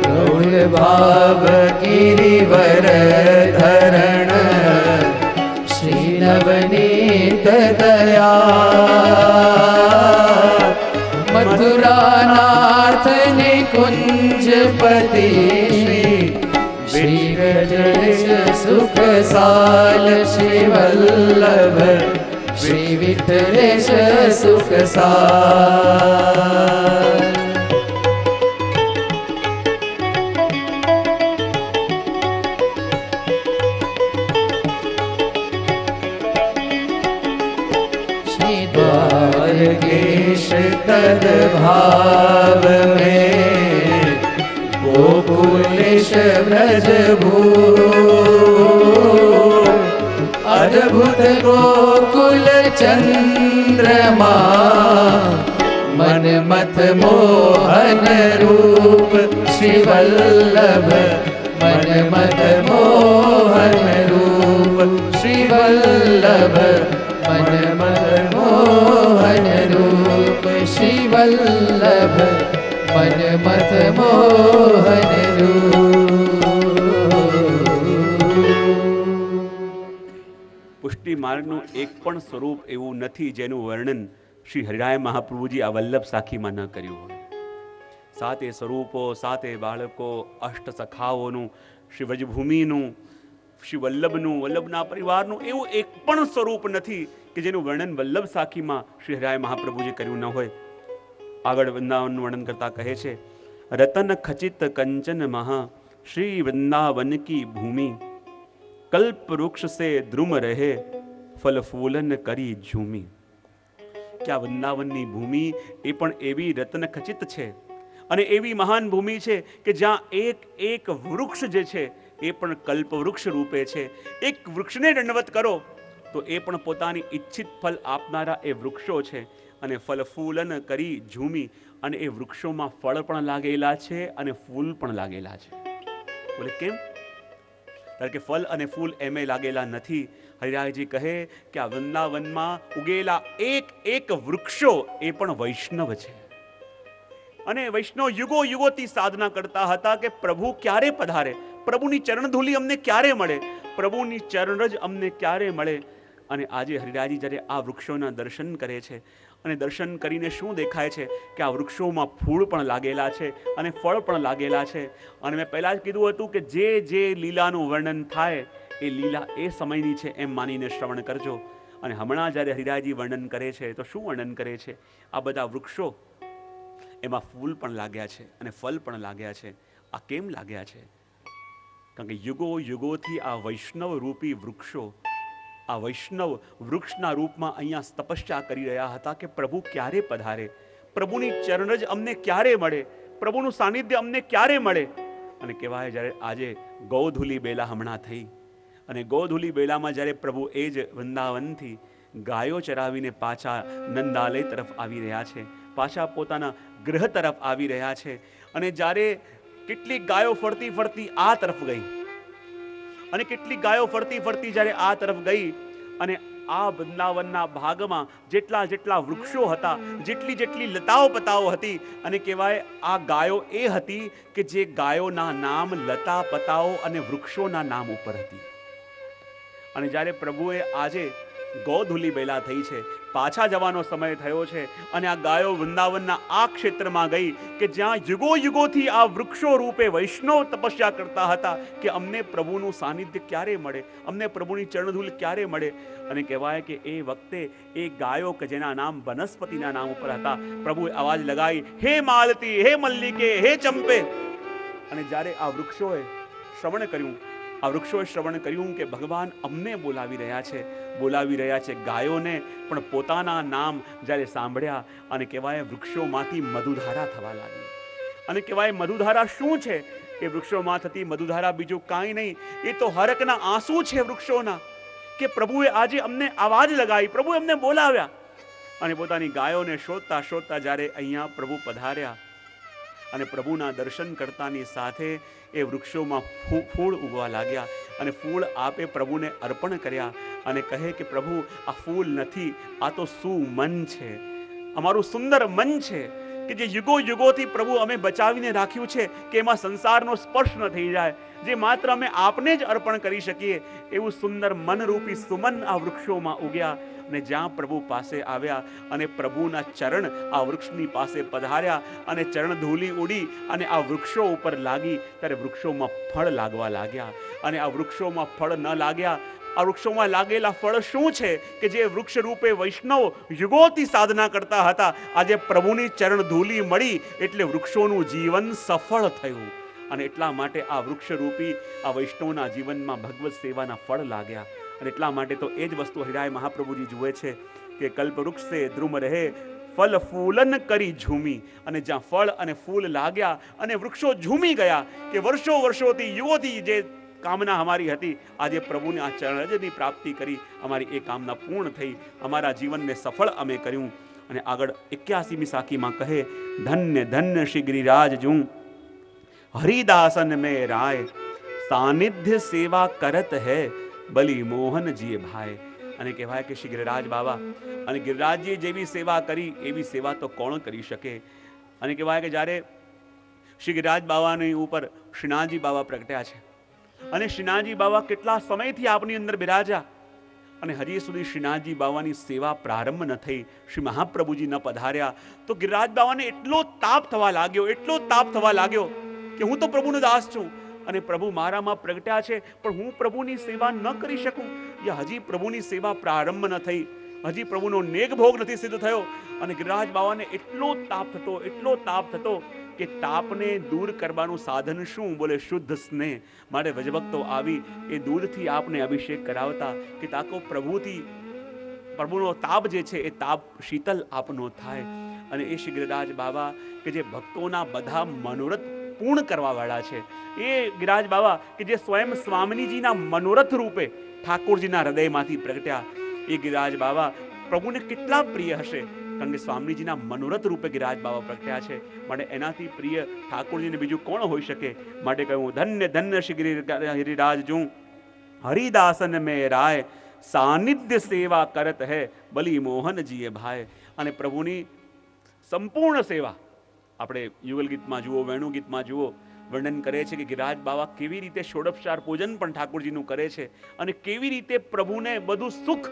गौर भाव गिरिवर धरण श्री नवनीत दया मथुरा नाथ निकुंज पति श्री गजेश सुख साल श्री वल्लभ श्री विठलेश सुख साल। द्वारकेश तद भाव में गोकुलेश ब्रज भू अद्भुत गोकुल चंद्रमा मन मत मोहन रूप श्री वल्लभ मन मत मोहन रूप श्री वल्लभ मन मत मोहन रूप श्री वल्लभ मन मत मोहन रूप। પુષ્ટિ માર્ગનું એક પણ સ્વરૂપ એવું નથી જેનું વર્ણન શ્રી હરિરાય મહાપ્રભુજી આ વલ્લભ સાખીમાં ન કર્યું હોય. સાતે સ્વરૂપો, સાતે બાળકો, અષ્ટ સખાઓનું, શ્રી વ્રજભૂમિનું, શ્રી વલ્લભનું, વલ્લભના પરિવારનું એવું એક પણ સ્વરૂપ નથી કે જેનું વર્ણન વલ્લભ સાખીમાં શ્રી હરિરાય મહાપ્રભુજી કર્યું ન હોય. આગળ વૃંદાવનનું વર્ણન કરતા કહે છે, રતન ખચિત કંચન મહા શ્રી વૃંદાવન કી ભૂમિ કલ્પ વૃક્ષ સે દ્રુમ રહે ફલ ફૂલન કરી ઝૂમી. કે આ વૃંદાવનની ભૂમિ એ પણ એવી રત્ન ખચિત છે અને એવી મહાન ભૂમિ છે કે જ્યાં એક એક વૃક્ષ જે છે એ પણ કલ્પ વૃક્ષ રૂપે છે. એક વૃક્ષને દંડવત કરો તો એ પણ પોતાની ઈચ્છિત ફલ આપનારા એ વૃક્ષો છે અને ફલ ફૂલન કરી ઝૂમી અને એ વૃક્ષોમાં ફળ પણ લાગેલા છે અને ફૂલ પણ લાગેલા છે. બોલે કેમ? કારણ કે ફલ અને ફૂલ એમે લાગેલા નથી. હરિરાયજી કહે કે આ વૃંદાવનમાં ઉગેલા એક એક વૃક્ષો એ પણ વૈષ્ણવ છે અને વૈષ્ણવ યુગો યુગોથી સાધના કરતા હતા કે પ્રભુ ક્યારે પધારે, પ્રભુની ચરણધૂલી અમને ક્યારે મળે, પ્રભુની ચરણરજ અમને ક્યારે મળે. અને આજે હરિરાયજી જ્યારે આ વૃક્ષોના દર્શન કરે છે અને દર્શન કરીને શું દેખાય છે કે આ વૃક્ષોમાં ફૂલ પણ લાગેલા છે અને ફળ પણ લાગેલા છે. અને મેં પહેલાં જ કીધું હતું કે જે જે લીલાનું વર્ણન થાય એ લીલા એ સમયની છે એમ માનીને શ્રવણ કરજો. અને હમણાં જ્યારે હરિરાયજી વર્ણન કરે છે તો શું વર્ણન કરે છે? આ બધા વૃક્ષો એમાં ફૂલ પણ લાગ્યા છે અને ફળ પણ લાગ્યા છે. આ કેમ લાગ્યા છે? કારણ કે યુગો યુગોથી આ વૈષ્ણવ રૂપી વૃક્ષો આ વૈષ્ણવ વૃક્ષના રૂપમાં અહીંયા તપસ્યા કરી રહ્યા હતા કે પ્રભુ ક્યારે પધારે, પ્રભુની ચરણરજ અમને ક્યારે મળે, પ્રભુનું સાનિધ્ય અમને ક્યારે મળે. અને કહેવાય જ્યારે આજે ગૌધુલી બેલા હમણાં થઈ અને ગૌધુલી બેલામાં જ્યારે પ્રભુ એ જ વૃંદાવનથી ગાયો ચરાવીને પાછા નંદાલય તરફ આવી રહ્યા છે, પાછા પોતાના ગૃહ તરફ આવી રહ્યા છે. અને જ્યારે કેટલીક ગાયો ફરતી ફરતી આ તરફ ગઈ અને કેટલીક ગાયો ફરતી ફરતી જ્યારે આ તરફ ગઈ અને આ વૃંદાવનના ભાગમાં જેટલા જેટલા વૃક્ષો હતા, જેટલી જેટલી લતાઓ પતાઓ હતી, અને કહેવાય આ ગાયો એ હતી કે જે ગાયોના નામ લતા પતાઓ અને વૃક્ષોના નામ ઉપર હતી. અને જ્યારે પ્રભુએ આજે ગૌધુલી બેલા થઈ છે, પાછા જવાનો સમય થયો છે અને આ ગાયો વૃંદાવનના આ ક્ષેત્રમાં ગઈ કે જ્યાં યુગો યુગોથી આ વૃક્ષો રૂપે વૈષ્ણવ તપસ્યા કરતા હતા કે અમને પ્રભુનું સાનિધ્ય ક્યારે મળે, અમને પ્રભુની ચરણધૂલ ક્યારે મળે. અને કહેવાય કે એ વખતે એ ગાયો કે જેના નામ વનસ્પતિના નામ ઉપર હતા, પ્રભુએ અવાજ લગાવી, હે માલતી, હે મલ્લિકે, હે ચંપે. અને જ્યારે આ વૃક્ષોએ શ્રવણ કર્યું, આ વૃક્ષોએ શ્રવણ કર્યું કે ભગવાન અમને બોલાવી રહ્યા છે, બોલાવી રહ્યા છે ગાયોને પણ પોતાના નામ જ્યારે સાંભળ્યા અને કહેવાય વૃક્ષોમાંથી મધુધારા થવા લાગી. અને કહેવાય મધુધારા શું છે? એ વૃક્ષોમાં થતી મધુધારા બીજું કાંઈ નહીં, એ તો હરકના આંસુ છે વૃક્ષોના, કે પ્રભુએ આજે અમને આવાજ લગાવી, પ્રભુએ અમને બોલાવ્યા. અને પોતાની ગાયોને શોધતા શોધતા જ્યારે અહીંયા પ્રભુ પધાર્યા અને પ્રભુના દર્શન કરતાની સાથે એ વૃક્ષોમાં ફૂલ ઉગવા લાગ્યા. અને ફૂલ આપે પ્રભુને અર્પણ કર્યા અને કહે કે પ્રભુ, આ ફૂલ નથી, આ તો સુમન છે, અમારું સુંદર મન છે, કે જે યુગો યુગોથી પ્રભુ અમે બચાવીને રાખ્યું છે, કે એમાં સંસારનો સ્પર્શ ન થઈ જાય, જે માત્ર અમે આપને જ અર્પણ કરી શકીએ, એવું સુંદર મનરૂપી સુમન આ વૃક્ષોમાં ઉગ્યા. અને જ્યાં પ્રભુ પાસે આવ્યા અને પ્રભુના ચરણ આ વૃક્ષની પાસે પધાર્યા અને ચરણ ધૂલી ઉડી અને આ વૃક્ષો ઉપર લાગી, ત્યારે વૃક્ષોમાં ફળ લાગવા લાગ્યા. અને આ વૃક્ષોમાં ફળ ન લાગ્યા, આ વૃક્ષોમાં લાગેલા ફળ શું છે કે જે વૃક્ષ રૂપે વૈષ્ણવ યુગોથી સાધના કરતા હતા, આજે પ્રભુની ચરણ ધૂલી મળી એટલે વૃક્ષોનું જીવન સફળ થયું. અને એટલા માટે આ વૃક્ષરૂપી આ વૈષ્ણવના જીવનમાં ભગવત સેવાના ફળ લાગ્યા. અને એટલા માટે તો એ જ વસ્તુ હરિરાય મહાપ્રભુજી જુએ છે કે કલ્પ વૃક્ષે દ્રુમ રહે, ફલ ફૂલન કરી ઝૂમી. અને જ્યાં ફળ અને ફૂલ લાગ્યા અને વૃક્ષો ઝૂમી ગયા, કે વર્ષો વર્ષોથી યુગોથી જે કામના અમારી હતી, આજે પ્રભુને આ ચરણની પ્રાપ્તિ કરી, અમારી એ કામના પૂર્ણ થઈ, અમારા જીવનને સફળ અમે કર્યું. અને આગળ 81મી સાખીમાં કહે, ધન્ય ધન્ય શ્રી ગિરિરાજ જું હરિદાસન મેં રાય, સાનિધ્ય સેવા કરત હૈ બલી મોહન જીએ ભાઈ. અને કહેવાય કે શ્રી ગિરિરાજ બાબા અને ગિરિરાજજીએ જેવી સેવા કરી એવી સેવા તો કોણ કરી શકે. અને કહેવાય કે જ્યારે શ્રી ગિરિરાજ બાબાની ઉપર શ્રીનાથજી બાબા પ્રગટ્યા છે અને શ્રીનાથજી બાબા કેટલા સમયથી આપની અંદર બિરાજ્યા અને હજી સુધી શ્રીનાથજી બાવાની સેવા પ્રારંભ ન થઈ, શ્રી મહાપ્રભુજી ન પધાર્યા, તો ગિરિરાજ બાવાને એટલો તાપ થવા લાગ્યો, એટલો તાપ થવા લાગ્યો કે હું તો પ્રભુનો દાસ છું અને પ્રભુ મારામાં પ્રગટ્યા છે, પણ હું પ્રભુની સેવા ન કરી શકું, યા હજી પ્રભુની સેવા પ્રારંભ ન થઈ, હજી પ્રભુનો નેગ ભોગ નથી સિદ્ધ થયો. અને ગિરિરાજ બાવાને એટલો તાપ થતો, એટલો તાપ થતો કે તાપને દૂર કરવાનું સાધન શું? બોલે શુદ્ધ સ્નેહ. મારે વજભક્તો આવી એ દૂધથી આપને અભિષેક કરાવતા કે તાકો પ્રભુથી પ્રભુનો તાપ જે છે એ તાપ શીતલ આપનો થાય. અને એ શ્રી ગિરિરાજ બાબા કે જે ભક્તોના બધા મનોરથ પૂર્ણ કરવા વાળા છે, એ ગિરિરાજ બાબા કે જે સ્વયં સ્વામિનીજીના મનોરથ રૂપે ઠાકોરજીના હૃદયમાંથી પ્રગટ્યા, એ ગિરિરાજ બાબા પ્રભુને કેટલા પ્રિય હશે, કારણ કે સ્વામીજીના મનોરથ રૂપે ગિરિરાજ બાબા પ્રગટ્યા છે. માટે એનાથી પ્રિય ઠાકોરજીને બીજું કોણ હોઈ શકે? માટે કહ્યું, ધન્ય ધન્ય શ્રી ગિરિરાજ જું હરિદાસન મેં રાય, સાનિધ્ય સેવા કરત હૈ બલી મોહન જીએ ભાઈ. અને પ્રભુની સંપૂર્ણ સેવા આપણે યુગલ ગીતમાં જુઓ, વેણુ ગીતમાં જુઓ, વર્ણન કરે છે કે ગિરિરાજ બાબા કેવી રીતે ષોડશોપચાર પૂજન પણ ઠાકોરજીનું કરે છે અને કેવી રીતે પ્રભુને બધું સુખ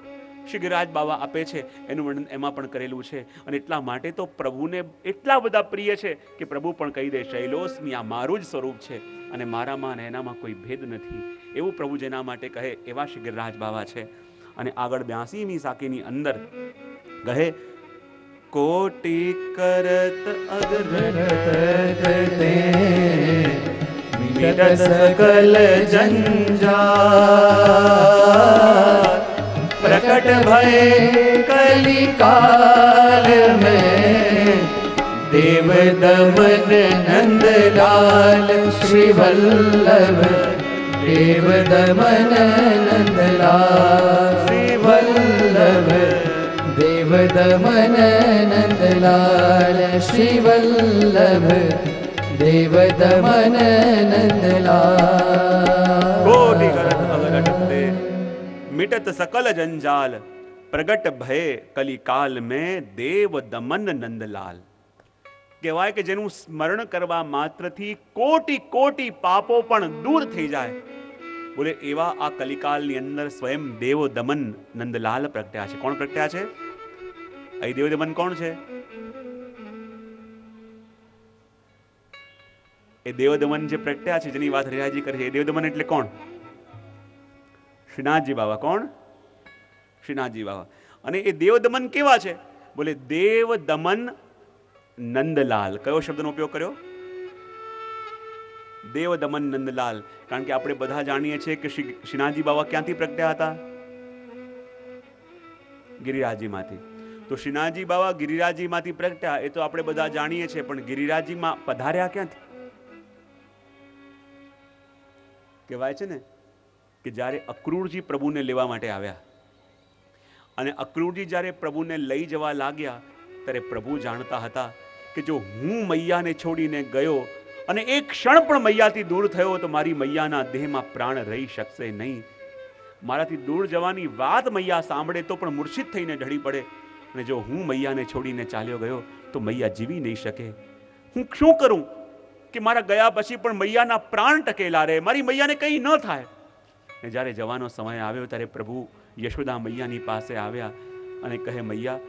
શ્રી ગિરિરાજ બાબા આપે છે, એનું વર્ણન એમાં પણ કરેલું છે. અને એટલા માટે તો પ્રભુને એટલા બધા પ્રિય છે કે પ્રભુ પણ કહી દે, શૈલોસ્મી, આ મારું જ સ્વરૂપ છે અને મારામાં અને એનામાં કોઈ ભેદ નથી. એવું પ્રભુ જેના માટે કહે એવા શ્રી ગિરિરાજ બાબા છે. અને આગળ 82મી સાખીની અંદર કહે, કોટી કરત અગરત તે મિટત સકલ જંજાલ, प्रकट भय कलिकाल में देव दमन नंदलाल श्री वल्लभ, देव दमन नंदलाल श्री वल्लभ, देव दमन नंदलाल श्री वल्लभ, देव दमन नंदलाल. કોટી કરત અગરત તે मिटत सकल जंजाल, प्रगट भय कलिकाल में देव दमन नंदलाल. કહેવાય કે જેનું સ્મરણ કરવા માત્રથી કોટી કોટી પાપો પણ દૂર થઈ જાય. બોલે એવા આ કલિકાલની અંદર સ્વયં દેવ દમન નંદલાલ પ્રગટ્યા છે. કોણ પ્રગટ્યા છે? અહીં દેવ દમન કોણ છે? એ દેવ દમન જે પ્રગટ્યા છે, જેની વાત હરિરાયજી કરે છે, એ દેવ દમન એટલે કોણ? શ્રીનાથજી બાબા. કોણ? શ્રીનાથજી બાબા. અને એ દેવ દમન કેવા છે? બોલે દેવ દમન નંદલાલ. કયો શબ્દનો ઉપયોગ કર્યો? દેવ દમન નંદલાલ. કારણ કે આપણે બધા જાણીએ છીએ કે શ્રીનાથજી બાબા ક્યાંથી પ્રગટ્યા હતા? ગિરિરાજજીમાંથી. તો શ્રીનાથજી બાબા ગિરિરાજજીમાંથી પ્રગટ્યા એ તો આપણે બધા જાણીએ છીએ, પણ ગિરિરાજજીમાં પધાર્યા ક્યાંથી? કહેવાય છે ને કે જ્યારે અક્રૂરજી પ્રભુને લેવા માટે આવ્યા અને અક્રૂરજી જ્યારે પ્રભુને લઈ જવા લાગ્યા ત્યારે પ્રભુ જાણતા હતા કે જો હું મૈયાને છોડીને ગયો અને એક ક્ષણ પણ મૈયાથી દૂર થયો તો મારી મૈયાના દેહમાં પ્રાણ રહી શકશે નહીં. મારાથી દૂર જવાની વાત મૈયા સાંભળે તો પણ મૂર્છિત થઈને ઢળી પડે, અને જો હું મૈયાને છોડીને ચાલ્યો ગયો તો મૈયા જીવી નહીં શકે. હું શું કરું કે મારા ગયા પછી પણ મૈયાના પ્રાણ ટકેલા રહે, મારી મૈયાને કંઈ ન થાય. ને જ્યારે જવાનો સમય આવ્યો ત્યારે પ્રભુ યશોદા મૈયાની પાસે આવ્યા અને કહે, મૈયા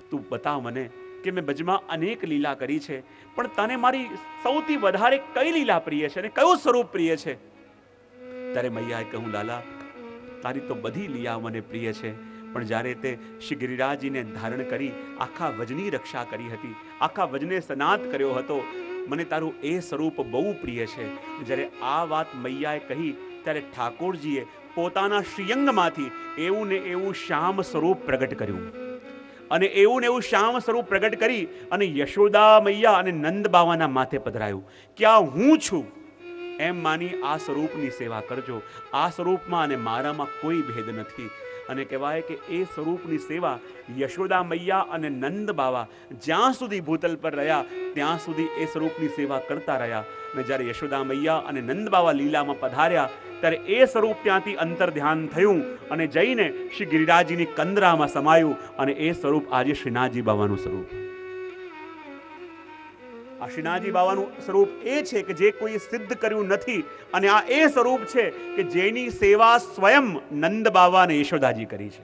તું બતાવ મને કે મેં બ્રજમાં અનેક લીલા કરી છે, પણ તને મારી સૌથી વધારે કઈ લીલા પ્રિય છે અને કયું સ્વરૂપ પ્રિય છે? ત્યારે મૈયાએ કહ્યું, લાલા તારી તો બધી લીલા મને પ્રિય છે, પણ જ્યારે તે શ્રી ગિરિરાજજીને ધારણ કરી આખા વજની રક્ષા કરી હતી, આખા વજને સનાત કર્યો હતો, મને તારું એ સ્વરૂપ બહુ પ્રિય છે. જ્યારે આ વાત મૈયાએ કહી ત્યારે ઠાકોરજીએ પોતાના શ્રીઅંગમાંથી એવું ને એવું શ્યામ સ્વરૂપ પ્રગટ કર્યું, અને એવું ને એવું શ્યામ સ્વરૂપ પ્રગટ કરી અને યશોદા મૈયા અને નંદ બાવાના માથે પધરાયું કે આ હું છું એમ માની આ સ્વરૂપની સેવા કરજો. આ સ્વરૂપમાં અને મારામાં કોઈ ભેદ નથી. અને કહેવાય કે એ સ્વરૂપની સેવા યશોદા મૈયા અને નંદ બાવા જ્યાં સુધી ભૂતલ પર રહ્યા ત્યાં સુધી એ સ્વરૂપની સેવા કરતા રહ્યા. અને જ્યારે યશોદા મૈયા અને નંદ બાવા લીલામાં પધાર્યા ત્યારે એ સ્વરૂપ ત્યાંથી અંતર ધ્યાન થયું અને જઈને શ્રી ગિરિરાજજીની કંદરામાં સમાયું, અને એ સ્વરૂપ આજે શ્રીનાથજી બાવાનું સ્વરૂપ. આ શ્રીનાથજી બાવાનું સ્વરૂપ એ છે કે જે કોઈ સિદ્ધ કર્યું નથી, અને આ એ સ્વરૂપ છે કે જેની સેવા સ્વયં નંદ બાવા અને યશોદાજી કરી છે.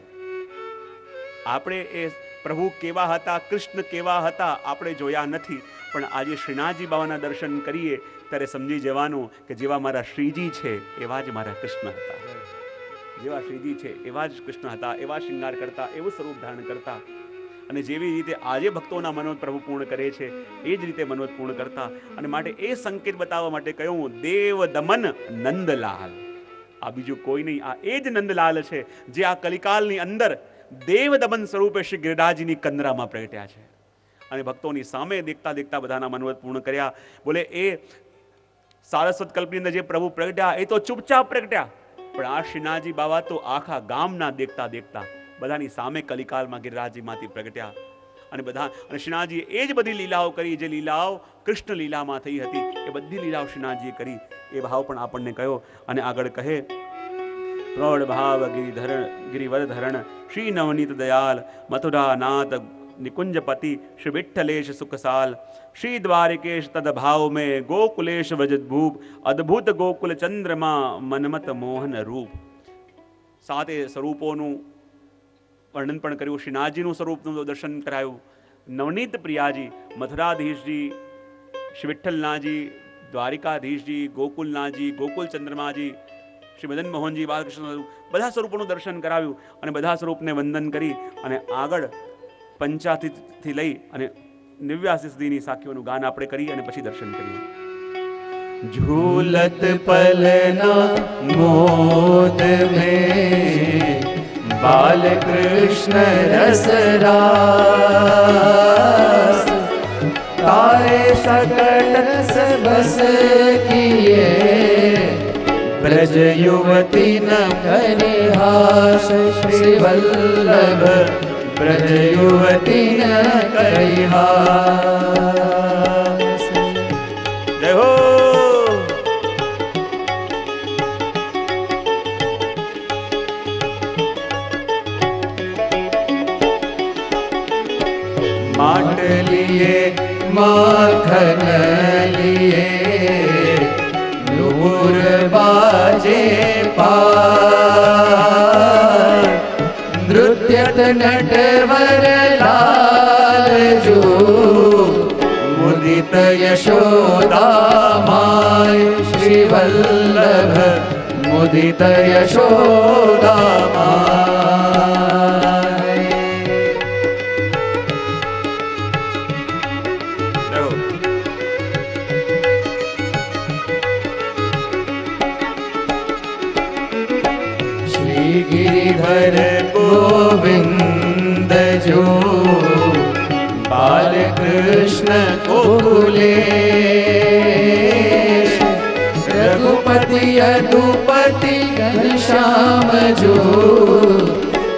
આપણે એ પ્રભુ કેવા હતા, કૃષ્ણ કેવા હતા આપણે જોયા નથી, પણ આજે શ્રીનાથજી બાવાના દર્શન કરીએ ત્યારે સમજી જવાનું કે જેવા મારા શ્રીજી છે એવા જ મારા કૃષ્ણ હતા. જેવા શ્રીજી છે એવા જ કૃષ્ણ હતા, એવા શૃંગાર કરતા, એવું સ્વરૂપ ધારણ કરતા. અને જેવી રીતે આજે ભક્તોના મનોત પ્રભુ પૂર્ણ કરે છે એ જ રીતે મનોત પૂર્ણ કરતા. અને માટે એ સંકેત બતાવવા માટે કહ્યું દેવ દમન નંદલાલ. આ બીજું કોઈ નહીં, આ એ જ નંદલાલ છે જે આ કલિકાલની અંદર દેવ દમન સ્વરૂપે શ્રી ગિરિરાજજીની કંદરામાં પ્રગટ્યા છે. અને ભક્તોની સામે દેખતા દેખતા બધાના મનોત પૂર્ણ કર્યા. બોલે એ સારસ્વત કલ્પની અંદર જે પ્રભુ પ્રગટ્યા એ તો ચૂપચાપ પ્રગટ્યા, પણ આ શ્રીનાથજી બાવા તો આખા ગામના દેખતા દેખતા બધાની સામે કલિકાલમાં ગિરિરાજજીમાંથી પ્રગટ્યા. અને શ્રીનાથજીએ એ જ બધી લીલાઓ કરી જે લીલાઓ કૃષ્ણ લીલામાં થઈ હતી, એ બધી લીલાઓ શ્રીનાથજીએ કરી. એ ભાવ પણ આપણને કયો. અને આગળ કહે, પ્રૌઢ ભાવ ગિરિવર ધરણ શ્રી નવનીત દયાલ મથુરા નાથ નિકુંજપતિ શ્રી વિઠ્ઠલેશ સુખસાલ શ્રી દ્વારિકેશ તદભાવ મેં ગોકુલેશ વ્રજભૂપ અદ્ભુત ગોકુલ ચંદ્રમાં મનમત મોહન રૂપ. સાતે સ્વરૂપોનું વર્ણન પણ કર્યું. શ્રીનાથજીનું સ્વરૂપનું દર્શન કરાયું. નવનીત પ્રિયાજી, મથુરાધીશજી, શ્રી વિઠ્ઠલનાથજી, દ્વારિકાધીશજી, ગોકુલનાથજી, ગોકુલ ચંદ્રમાજી, શ્રી મદન મોહનજી, બાલકૃષ્ણ, બધા સ્વરૂપોનું દર્શન કરાવ્યું. અને બધા સ્વરૂપને વંદન કરી અને આગળ પંચાથી લઈ અને 89 સુધીની સાખીઓનું ગાન આપણે કરી અને પછી દર્શન કરીએ. झूलत पलना मोद में बाल कृष्ण रस रास तारे सकट बस किए ब्रज युवती न करे हास श्री वल्लभ ब्रज युवती न करे हास. जय हो. माट लिए माखन लिए नूर बाजे पार नृत्यत नटवर लाल जो मुदित यशोदा माय श्री वल्लभ मुदित यशोदा माय. गिरिधर गोविंद जो बाल कृष्ण गोकुलेश रघुपति रघुपति यदुपति घनश्याम जो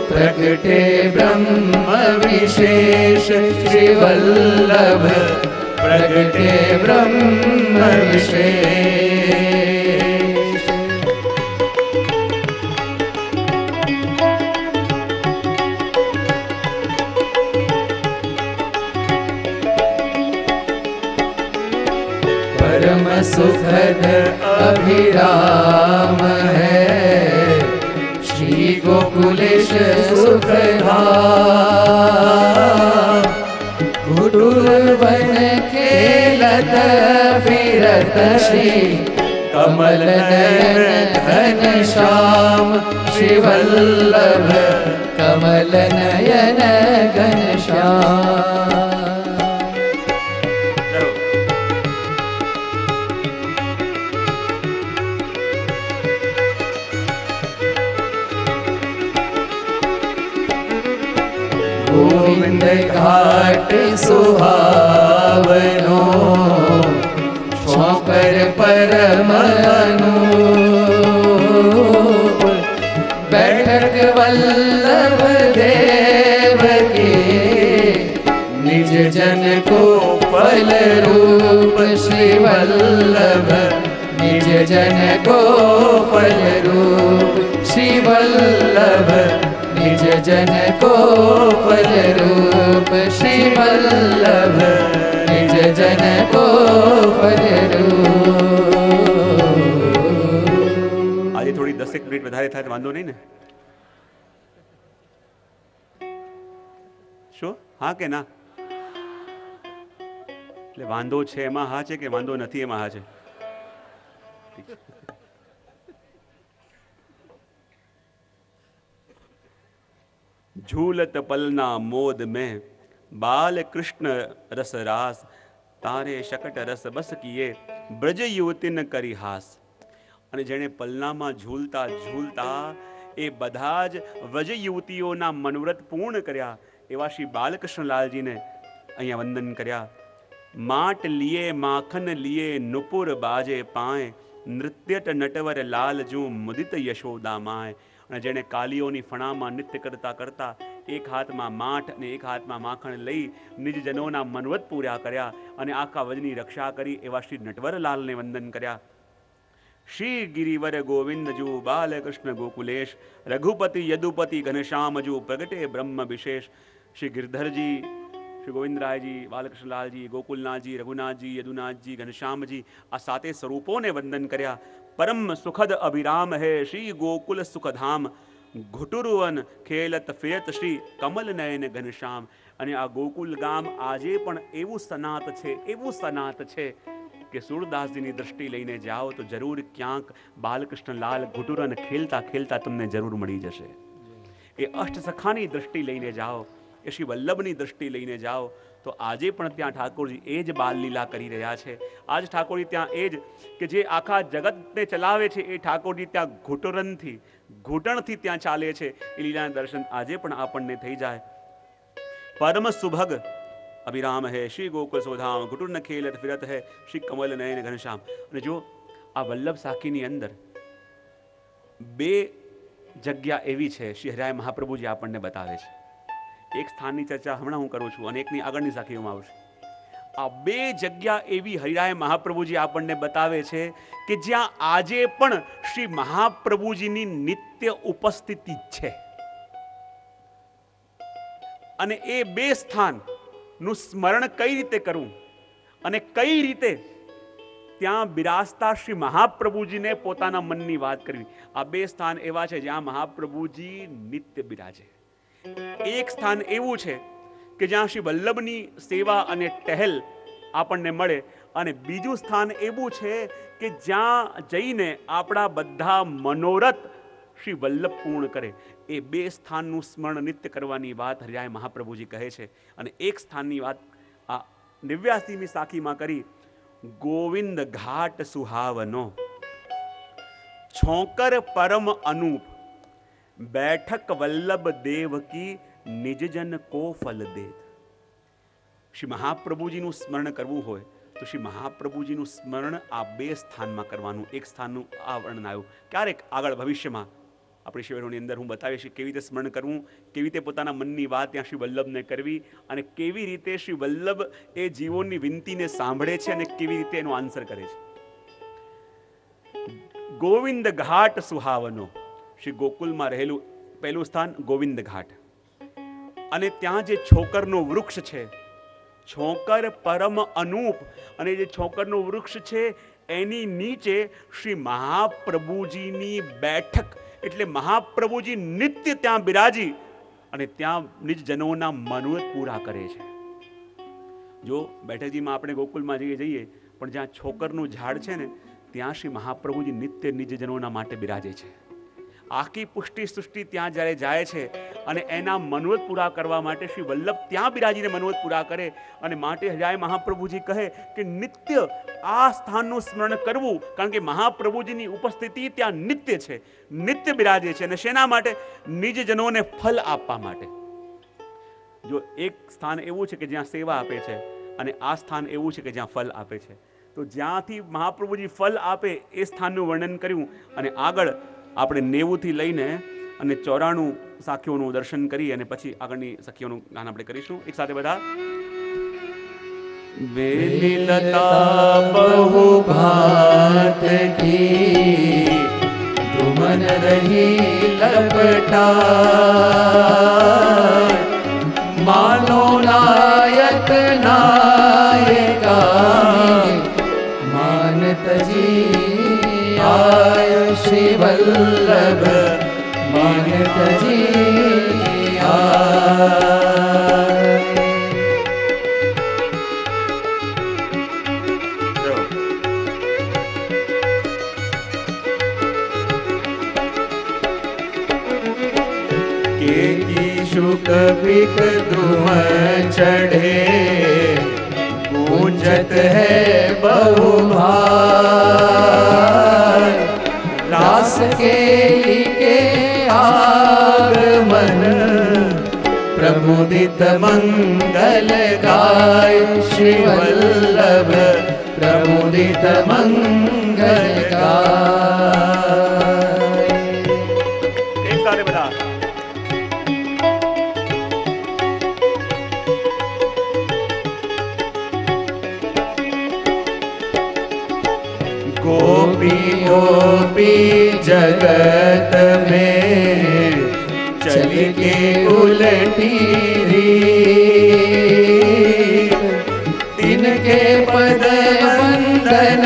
प्रगटे ब्रह्म विशेष श्री वल्लभ प्रगटे ब्रह्म विशेष। परम सुखद अभिराम है श्री गोकुलेश सुखधाम। घुटुर वन खेलत फिरत श्री कमल नयन घनश्याम श्री वल्लभ कमल नयन घनश्याम। गोविंद घाट सुहावनो शौकर परम अनूप। बैठक वल्लभ देव के निज जन को फल रूप श्री वल्लभ निज जन को फल रूप श्री वल्लभ निज जन को फल रूप श्री वल्लभ निज जन को फल रूप। આજે થોડી 10 મિનિટ વધારે થાય તો વાંધો નહીં ને? શું હા કે ના? એટલે વાંધો છે એમાં હા છે કે વાંધો નથી એમાં હા છે? झूलत पलना मोद में बाल कृष्ण रस रास तारे शकट रस बस किए ब्रज युवती न करी हास। અને જેણે પલનામાં ઝૂલતા ઝૂલતા એ બધા જ વ્રજ યુવતીઓના મનોરથ પૂર્ણ કર્યા એવા શ્રી બાલકૃષ્ણલાલજીને અહીંયા વંદન કર્યા। માટ લીએ માખન લીએ નુપુર બાજે પાય નૃત્યટ નટવર લાલ જુ મુદિત યશોદા માય। અને જેણે કાલીઓની ફણામાં નૃત્ય કરતા કરતા એક હાથમાં માઠ અને એક હાથમાં માખણ લઈ નિજ જનોના મનોરથ પૂર્યા કર્યા અને આખા વજની રક્ષા કરી એવા શ્રી નટવરલાલને વંદન કર્યા। श्री गिरिवर गोविंद जू बालकृष्ण गोकुलेश रघुपति यदुपति घनश्याम जू प्रगटे ब्रह्म विशेष। श्री गिरधर जी, श्री गोविंद राय जी, बालकृष्ण लाल जी, गोकुलनाथ जी, रघुनाथ जी, यदुनाथ जी, घनश्याम जी आ साते स्वरूपों ने वंदन कर्या। परम सुखद अभिराम है श्री गोकुल सुखधाम घुटुरुवन खेलत फिरत श्री कमल नयन घनश्याम। અને આ ગોકુલ ગામ આજે પણ એવું સનાત છે કે સુરદાસજીની દ્રષ્ટિ લઈને જાઓ તો જરૂર ક્યાંક બાલકૃષ્ણલાલ ઘુટુરન ખેલતા ખેલતા તમને જરૂર મળી જશે। એ અષ્ટસખાની દ્રષ્ટિ લઈને જાઓ, એ શ્રી વલ્લભની દ્રષ્ટિ લઈને જાઓ તો આજે પણ ત્યાં ઠાકોરજી એ જ બાલલીલા કરી રહ્યા છે। આજ ઠાકોરજી ત્યાં એ જ કે જે આખા જગતને ચલાવે છે એ ઠાકોરજી ત્યાં ઘૂંટણથી ત્યાં ચાલે છે। એ લીલાના દર્શન આજે પણ આપણને થઈ જાય। परम सुभग अभिराम है श्री गोकुल सोधाम घुटुर न खेलत फिरत है श्री कमल नयन घनश्याम। અને જો આ વલ્લભ સાખીની અંદર બે જગ્યા એવી છે શ્રી હરિરાય મહાપ્રભુજી આપણને બતાવે છે। એક સ્થાનની ચર્ચા હમણાં હું કરું છું અને એકની આગળની સાખીઓમાં આવશે। આ બે જગ્યા એવી હરિરાય મહાપ્રભુજી આપણને બતાવે છે કે જ્યાં આજે પણ શ્રી મહાપ્રભુજીની નિત્ય ઉપસ્થિતિ છે। અને એ બે સ્થાનનું સ્મરણ કઈ રીતે કરવું અને કઈ રીતે ત્યાં બિરાજતા શ્રી મહાપ્રભુજીને પોતાના મનની વાત કરવી, આ બે સ્થાન એવા છે જ્યાં મહાપ્રભુજી નિત્ય બિરાજે। એક સ્થાન એવું છે કે જ્યાં શ્રી વલ્લભની સેવા અને ટહેલ આપણને મળે અને બીજું સ્થાન એવું છે કે જ્યાં જઈને આપણા બધા મનોરથ શ્રી વલ્લભ પૂર્ણ કરે। એ બે સ્થાનનું સ્મરણ નિત્ય કરવાની વાત હરિરાય મહાપ્રભુજી કહે છે। અને એક સ્થાનની વાત આ 89મી સાખીમાં કરી। ગોવિંદ ઘાટ સુહાવનો છોકર પરમ અનૂપ बैठक वल्लभ देव की निज जन को फल देत। श्री महाप्रभुजीનું સ્મરણ કરવું હોય તો તો શ્રી મહાપ્રભુજીનું સ્મરણ આ બે સ્થાનમાં કરવાનું. એક સ્થાનનું આ વર્ણન આવ્યું. ક્યારેક આગળ ભવિષ્યમાં આપણી શિબિરોની અંદર હું બતાવીશ કેવી રીતે સ્મરણ કરવું, કેવી રીતે પોતાના મનની વાત ત્યાં શ્રી વલ્લભને કરવી, અને કેવી રીતે શ્રી વલ્લભ એ જીવોની વિનંતીને સાંભળે છે અને કેવી રીતે એનો આન્સર કરે છે. ગોવિંદ ઘાટ સુહાવનો, શ્રી ગોકુલમાં રહેલું પહેલું સ્થાન ગોવિંદ ઘાટ. અને ત્યાં જે છોકરનું વૃક્ષ છે, છોકર પરમ અનૂપ, અને જે છોકરનું વૃક્ષ છે એની નીચે શ્રી મહાપ્રભુજીની બેઠક, એટલે મહાપ્રભુજી નિત્ય ત્યાં બિરાજી અને ત્યાં નિજજનોના મનોરથ પૂરા કરે છે. જો બેઠકજીમાં આપણે ગોકુલમાં જઈએ પણ જ્યાં છોકરનું ઝાડ છે ને ત્યાં શ્રી મહાપ્રભુજી નિત્ય નિજજનોના માટે બિરાજે છે. આખી પુષ્ટિ સૃષ્ટિ ત્યાં જ્યારે જાય છે અને એના મનોરથ પૂરા કરવા માટે શ્રી વલ્લભ ત્યાં બિરાજીને મનોરથ પૂરા કરે, અને માટે હજાય મહાપ્રભુજી કહે કે નિત્ય આ સ્થાનનું સ્મરણ કરવું, કારણ કે મહાપ્રભુજીની ઉપસ્થિતિ ત્યાં નિત્ય છે, નિત્ય બિરાજે છે. અને શેના માટે? નિજજનોને ફલ આપવા માટે. જો એક સ્થાન એવું છે કે જ્યાં સેવા આપે છે, અને આ સ્થાન એવું છે કે જ્યાં ફલ આપે છે. તો જ્યાંથી મહાપ્રભુજી ફલ આપે એ સ્થાનનું વર્ણન કર્યું, અને આગળ આપણે 90 થી લઈને અને 94 સાખીઓનું દર્શન કરી અને પછી આગળની સખીઓનું ગાન આપણે કરીશું એક સાથે બધા. बेली लता बहु भात की तुमन रही लपटा, मानो नायक नायका मानत जी आय श्री वल्लभ, मानत जी आय. कपिक धुम चढ़े गूंजत है बहुभार, रास केली के आगमन प्रमुदित मंगल गाय श्री वल्लभ, प्रमुदित मंगल गाय. एक सारे बता. गोपी जगत में चल के उलटी रीत, तिनके पद वंदन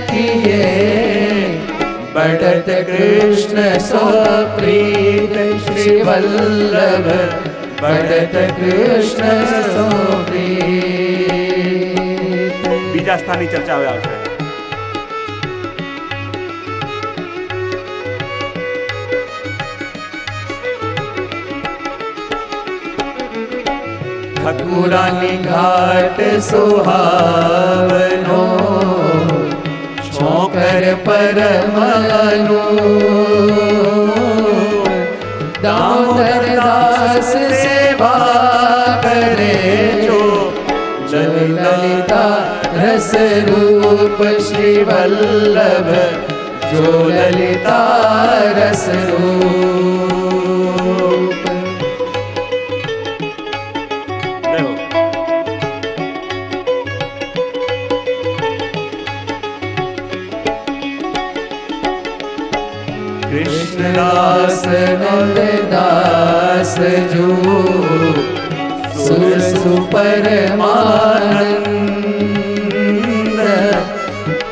किए बढ़त कृष्ण सो प्रीत श्री वल्लभ, बढ़त कृष्ण सो प्रीत. બીજા સ્થાનની ચર્ચા હવે આવશે. ठकुरानी घाट सुहावनो, छोकर परमनु दामोदर दास सेवा करे जो, ललिता रस रूप श्री वल्लभ, जो ललिता रस रूप. कृष्णदास नंददास जो सुर सुपरमानंद,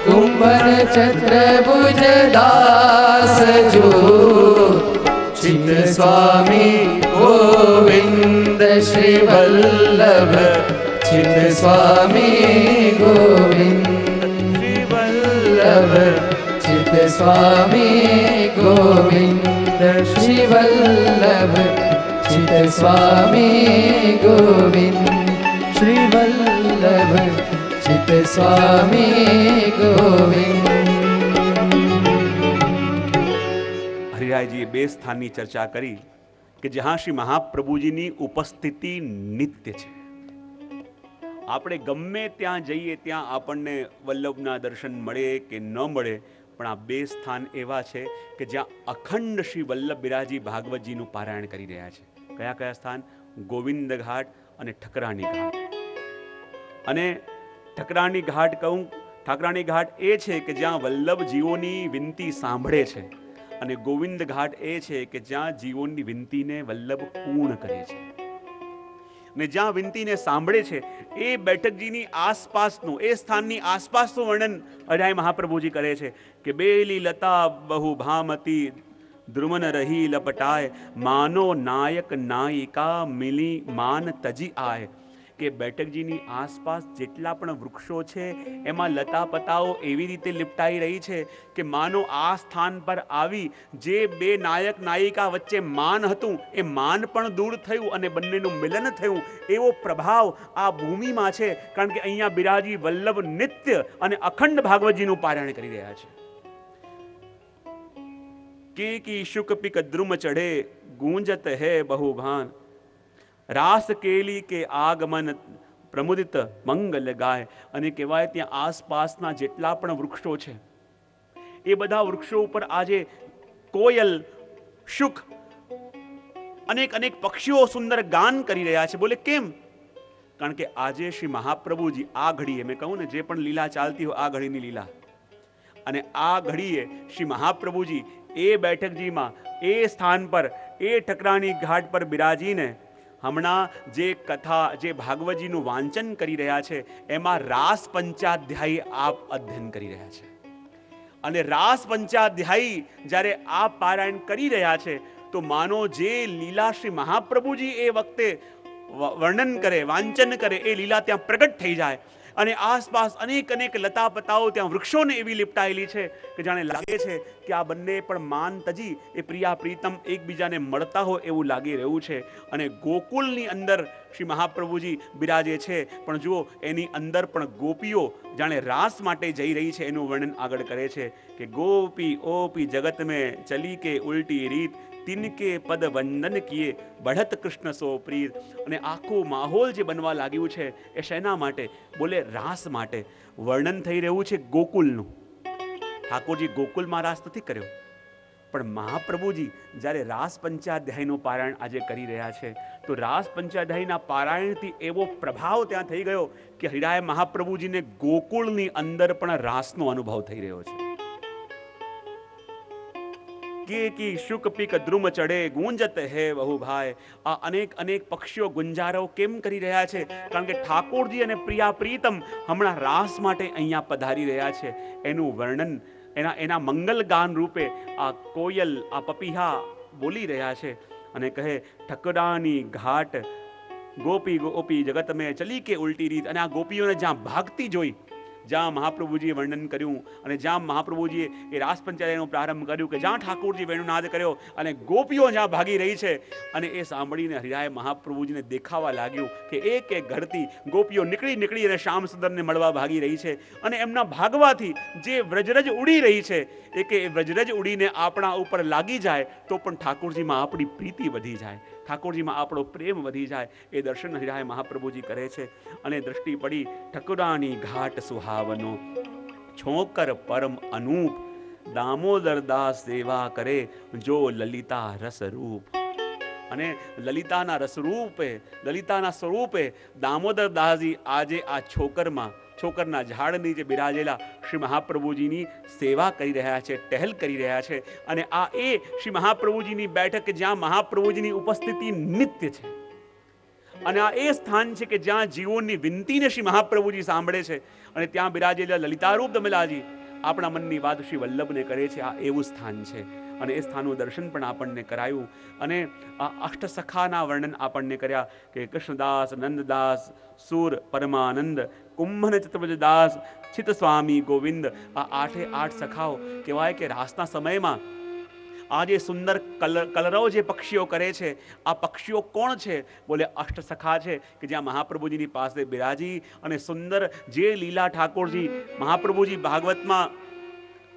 कुंभन चतुर्भुज दास जो चित स्वामी गोविंद श्री वल्लभ, चित स्वामी गोविंद श्री वल्लभ, चित स्वामी गोविंद श्री वल्लभ, चित स्वामी गोविंद श्री वल्लभ, चित स्वामी गोविंद. હરિરાયજીએ બે સ્થાનની ચર્ચા કરી કે જ્યાં શ્રી મહાપ્રભુજીની ઉપસ્થિતિ નિત્ય છે આપણે ગમે ત્યાં જઈએ ત્યાં આપણને વલ્લભના દર્શન મળે કે ન મળે, પણ આ બે સ્થાન એવા છે કે જ્યાં અખંડ શ્રી વલ્લભ બિરાજી ભાગવતજીનું પારાયણ કરી રહ્યા છે. કયા કયા સ્થાન? ગોવિંદ ઘાટ અને ઠકરાણી ઘાટ. અને ઠકરાણી ઘાટ કહું, ઠકરાણી ઘાટ એ છે કે જ્યાં વલ્લભ જીવોની વિનંતી સાંભળે છે, અને ગોવિંદ ઘાટ એ છે કે જ્યાં જીવોની વિનંતીને વલ્લભ પૂર્ણ કરે છે. ને જ્યાં વિનંતીને સાંભળે છે એ બેઠકજીની આસપાસનું, એ સ્થાનની આસપાસનું વર્ણન અઢાઈ મહાપ્રભુજી કરે છે કે બેલી લતા બહુ ભામતી દ્રુમન રહી લપટાય, માનો નાયક નાયિકા મિલી માન તજી આય. કે બેઠકજીની આસપાસ જેટલા પણ વૃક્ષો છે એમાં લતા પતાઓ એવી રીતે લિપટાઈ રહી છે કે માનો આ સ્થાન પર આવી જે બે નાયક નાયિકા વચ્ચે માન હતું એ માન પણ દૂર થયું અને બંનેનું મિલન થયું, એવો પ્રભાવ આ ભૂમિમાં છે. કારણ કે અહીંયા બિરાજી વલ્લભ નિત્ય અને અખંડ ભાગવતજીનું પારાયણ કરી રહ્યા છે. કે કી શુક પિક દ્રુમ ચઢે ગૂંજત હે બહુ ભાન, રાસ કેલી કે આગમન પ્રમુદિત મંગલ ગાય. અને કહેવાય ત્યાં આસપાસના જેટલા પણ વૃક્ષો છે એ બધા વૃક્ષો ઉપર આજે કોયલ, શુક, અનેક અનેક પક્ષીઓ સુંદર ગાન કરી રહ્યા છે. બોલે કેમ? કારણ કે આજે શ્રી મહાપ્રભુજી આ ઘડીએ, મેં કહું ને જે પણ લીલા ચાલતી હોય આ ઘડીની લીલા, અને આ ઘડીએ શ્રી મહાપ્રભુજી એ બેઠકજીમાં, એ સ્થાન પર, એ ઠકરાણી ઘાટ પર બિરાજીને હમણાં જે કથા, જે ભાગવતજીનું વાંચન કરી રહ્યા છે એમાં રાસ પંચાધ્યાયી આપ અધ્યયન કરી રહ્યા છે. અને રાસ પંચાધ્યાયી જ્યારે આપ પારાયણ કરી રહ્યા છે તો માનો જે લીલા શ્રી મહાપ્રભુજી એ વખતે વર્ણન કરે, વાંચન કરે, એ લીલા ત્યાં પ્રગટ થઈ જાય. અને આસપાસ અનેક અનેક લતા પતાઓ ત્યાં વૃક્ષોને એવી લિપટાયેલી છે કે જાણે લાગે છે કે આ બંને પણ માન તજી એ પ્રિયા પ્રીતમ એકબીજાને મળતા હોય એવું લાગી રહ્યું છે. અને ગોકુલની અંદર શ્રી મહાપ્રભુજી બિરાજે છે, પણ જુઓ એની અંદર પણ ગોપીઓ જાણે રાસ માટે જઈ રહી છે એનું વર્ણન આગળ કરે છે કે ગોપી ઓપી જગત મેં ચલી કે ઉલટી રીત, તિનકે પદ વંદન કિએ બઢત કૃષ્ણ સો પ્રીત. અને આખું માહોલ જે બનવા લાગ્યું છે એ શેના માટે? બોલે રાસ માટે. વર્ણન થઈ રહ્યું છે ગોકુલનું. ઠાકોરજી ગોકુલમાં રાસ નથી કર્યો, પણ મહાપ્રભુજી જ્યારે રાસ પંચાધ્યાયનું પારાયણ આજે કરી રહ્યા છે તો રાસ પંચાધ્યાયના પારાયણથી એવો પ્રભાવ ત્યાં થઈ ગયો કે હિરાય મહાપ્રભુજીને ગોકુળની અંદર પણ રાસનો અનુભવ થઈ રહ્યો છે. કે કી શુક પિક દ્રુમ ચઢે ગુંજત હે બહુ ભાઈ. આ અનેક અનેક પક્ષીઓ ગુંજારો કેમ કરી રહ્યા છે? કારણ કે ઠાકોરજી અને પ્રિયા પ્રીતમ હમણાં રાસ માટે અહીંયા પધારી રહ્યા છે. એનું વર્ણન એના મંગલ ગાન રૂપે આ કોયલ, આ પપીહા બોલી રહ્યા છે અને કહે ઠકરાની ઘાટ ગોપી ગોપી જગત મેં ચલી કે ઉલટી રીત. અને આ ગોપીઓને જ્યાં ભાગતી જોઈ, જ્યાં મહાપ્રભુજીએ વર્ણન કર્યું અને જ્યાં મહાપ્રભુજીએ એ રાસ પંચાયતનો પ્રારંભ કર્યું કે જ્યાં ઠાકોરજી વેણુનાદ કર્યો અને ગોપીઓ જ્યાં ભાગી રહી છે, અને એ સાંભળીને હરિરાય મહાપ્રભુજીને દેખાવા લાગ્યું કે એક એક ઘરથી ગોપીઓ નીકળી અને શ્યામ સુંદરને મળવા ભાગી રહી છે. અને એમના ભાગવાથી જે વ્રજરજ ઉડી રહી છે એ કે વ્રજરજ ઉડીને આપણા ઉપર લાગી જાય તો પણ ઠાકોરજીમાં આપણી પ્રીતિ વધી જાય, ઠાકોરજીમાં આપણો પ્રેમ વધી જાય. એ દર્શન હરિરાય મહાપ્રભુજી કરે છે. અને દ્રષ્ટિ પડી ઠકરાણી ઘાટ સુહાવનો, છોકર પરમ અનૂપ, દામોદર દાસ સેવા કરે જો લલિતા રસરૂપ. અને લલિતાના રસરૂપે, લલિતાના સ્વરૂપે દામોદર દાસજી આજે આ છોકરના ઝાડ નીચે બિરાજેલા શ્રી મહાપ્રભુજીની સેવા કરી રહ્યા છે, ટહેલ કરી રહ્યા છે. અને આ એ શ્રી મહાપ્રભુજીની બેઠક જ્યાં મહાપ્રભુજીની ઉપસ્થિતિ નિત્ય છે. અને આ એ સ્થાન છે કે જ્યાં જીવોની વિનંતીને શ્રી મહાપ્રભુજી સાંભળે છે. અને ત્યાં બિરાજેલા લલિતારૂપ દમલાજી આપણા મનની વાત શ્રી વલ્લભને કરે છે. આ એવું સ્થાન છે. અને એ સ્થાનનું દર્શન પણ આપણને કરાયું. અને આ અષ્ટસખાના વર્ણન આપણને કર્યા કે કૃષ્ણદાસ, નંદદાસ, સુર પરમાનંદ, કુંભન ચતુર્ભુજદાસ, ચિત સ્વામી ગોવિંદ. આ 8 સખાઓ કહેવાય કે રાસના સમયમાં આ જે સુંદર કલરવ જે પક્ષીઓ કરે છે, આ પક્ષીઓ કોણ છે? બોલે અષ્ટસખા છે કે જ્યાં મહાપ્રભુજીની પાસે બિરાજી અને સુંદર જે લીલા ઠાકોરજી મહાપ્રભુજી ભાગવતમાં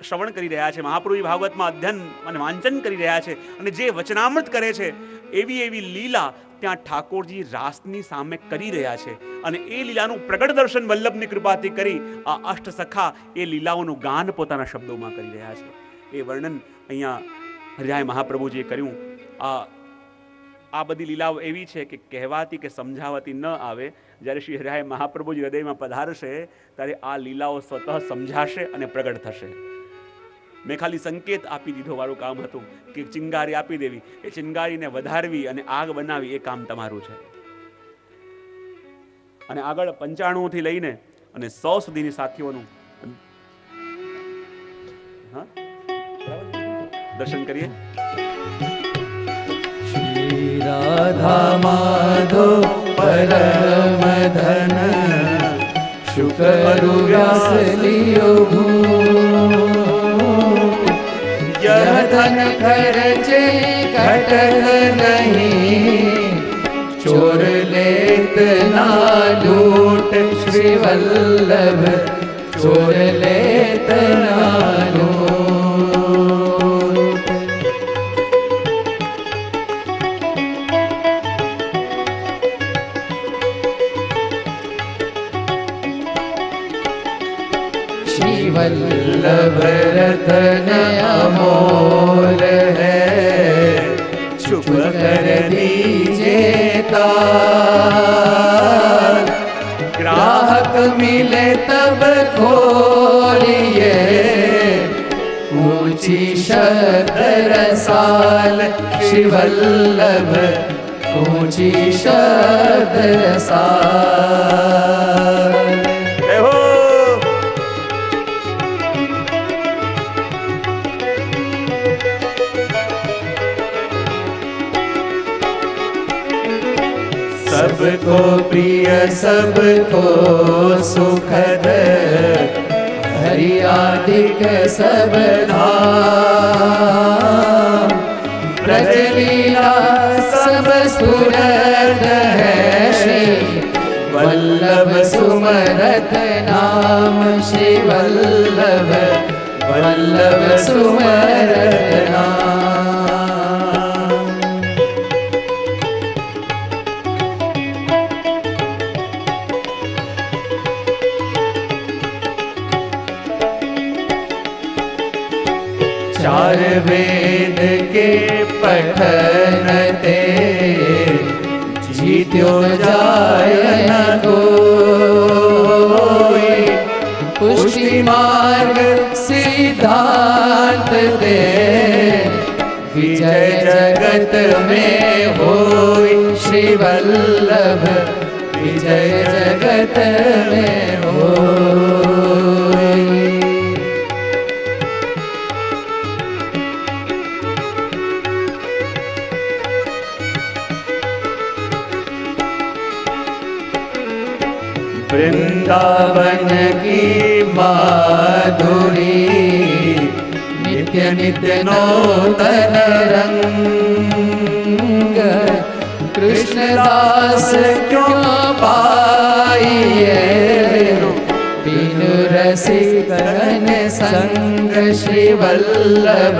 શ્રવણ કરી રહ્યા છે, મહાપ્રભુજી ભાગવતમાં અધ્યયન અને વાંચન કરી રહ્યા છે અને જે વચનામૃત કરે છે, એવી લીલા ત્યાં ઠાકોરજી રાસની સામે કરી રહ્યા છે. અને એ લીલાનું પ્રગટ દર્શન વલ્લભની કૃપાથી કરી આ અષ્ટ સખા એ લીલાઓનું ગાન પોતાના શબ્દોમાં કરી રહ્યા છે. એ વર્ણન અહીંયા હરિરાય મહાપ્રભુજીએ કર્યું. આ બધી લીલાઓ એવી છે કે કહેવાતી કે સમજાવતી ન આવે. જ્યારે શ્રી હરિરાય મહાપ્રભુજી હૃદયમાં પધારશે ત્યારે આ લીલાઓ સ્વતઃ સમજાશે અને પ્રગટ થશે. મેં ખાલી સંકેત આપી દીધો વાળું કામ હતું કે ચિંગારી આપી દેવી, એ ચિંગારીને વધારવી અને આગ બનાવી એ કામ તમારું છે. અને આગળ 95 થી લઈને અને 100 સુધીની સાથીઓનું દર્શન કરીએ. શ્રી રાધા માધો પરમ ધન શુકરુ વ્યાસ લિયો यह धन खर्चे घटत नहीं चोर लेत ना लूट श्री वल्लभ चोर लेत ना लूट. श्री वल्लभ रतन अमोल है चुप कर दीजिए तार ग्राहक मिले तब खोलिए ऊंची शब्द रसाल श्री वल्लभ ऊंची शब्द रसाल. सबको प्रिय सबको सुखद हरियादिक सब धाम ब्रजलीला सब स्फुरद है श्री वल्लभ सुमरत नाम श्री वल्लभ वल्लभ सुमरत नाम. चार वेद के पठन ते जीत्यो जाय न कोई पुष्टि मार्ग सिद्धांत ते विजय जगत में होई श्री वल्लभ विजय जगत में होई. वृंदावन की माधुरी नित्य नित्य नूतन रंग कृष्णदास क्यों पाइए बिनु रसिकन संग श्री वल्लभ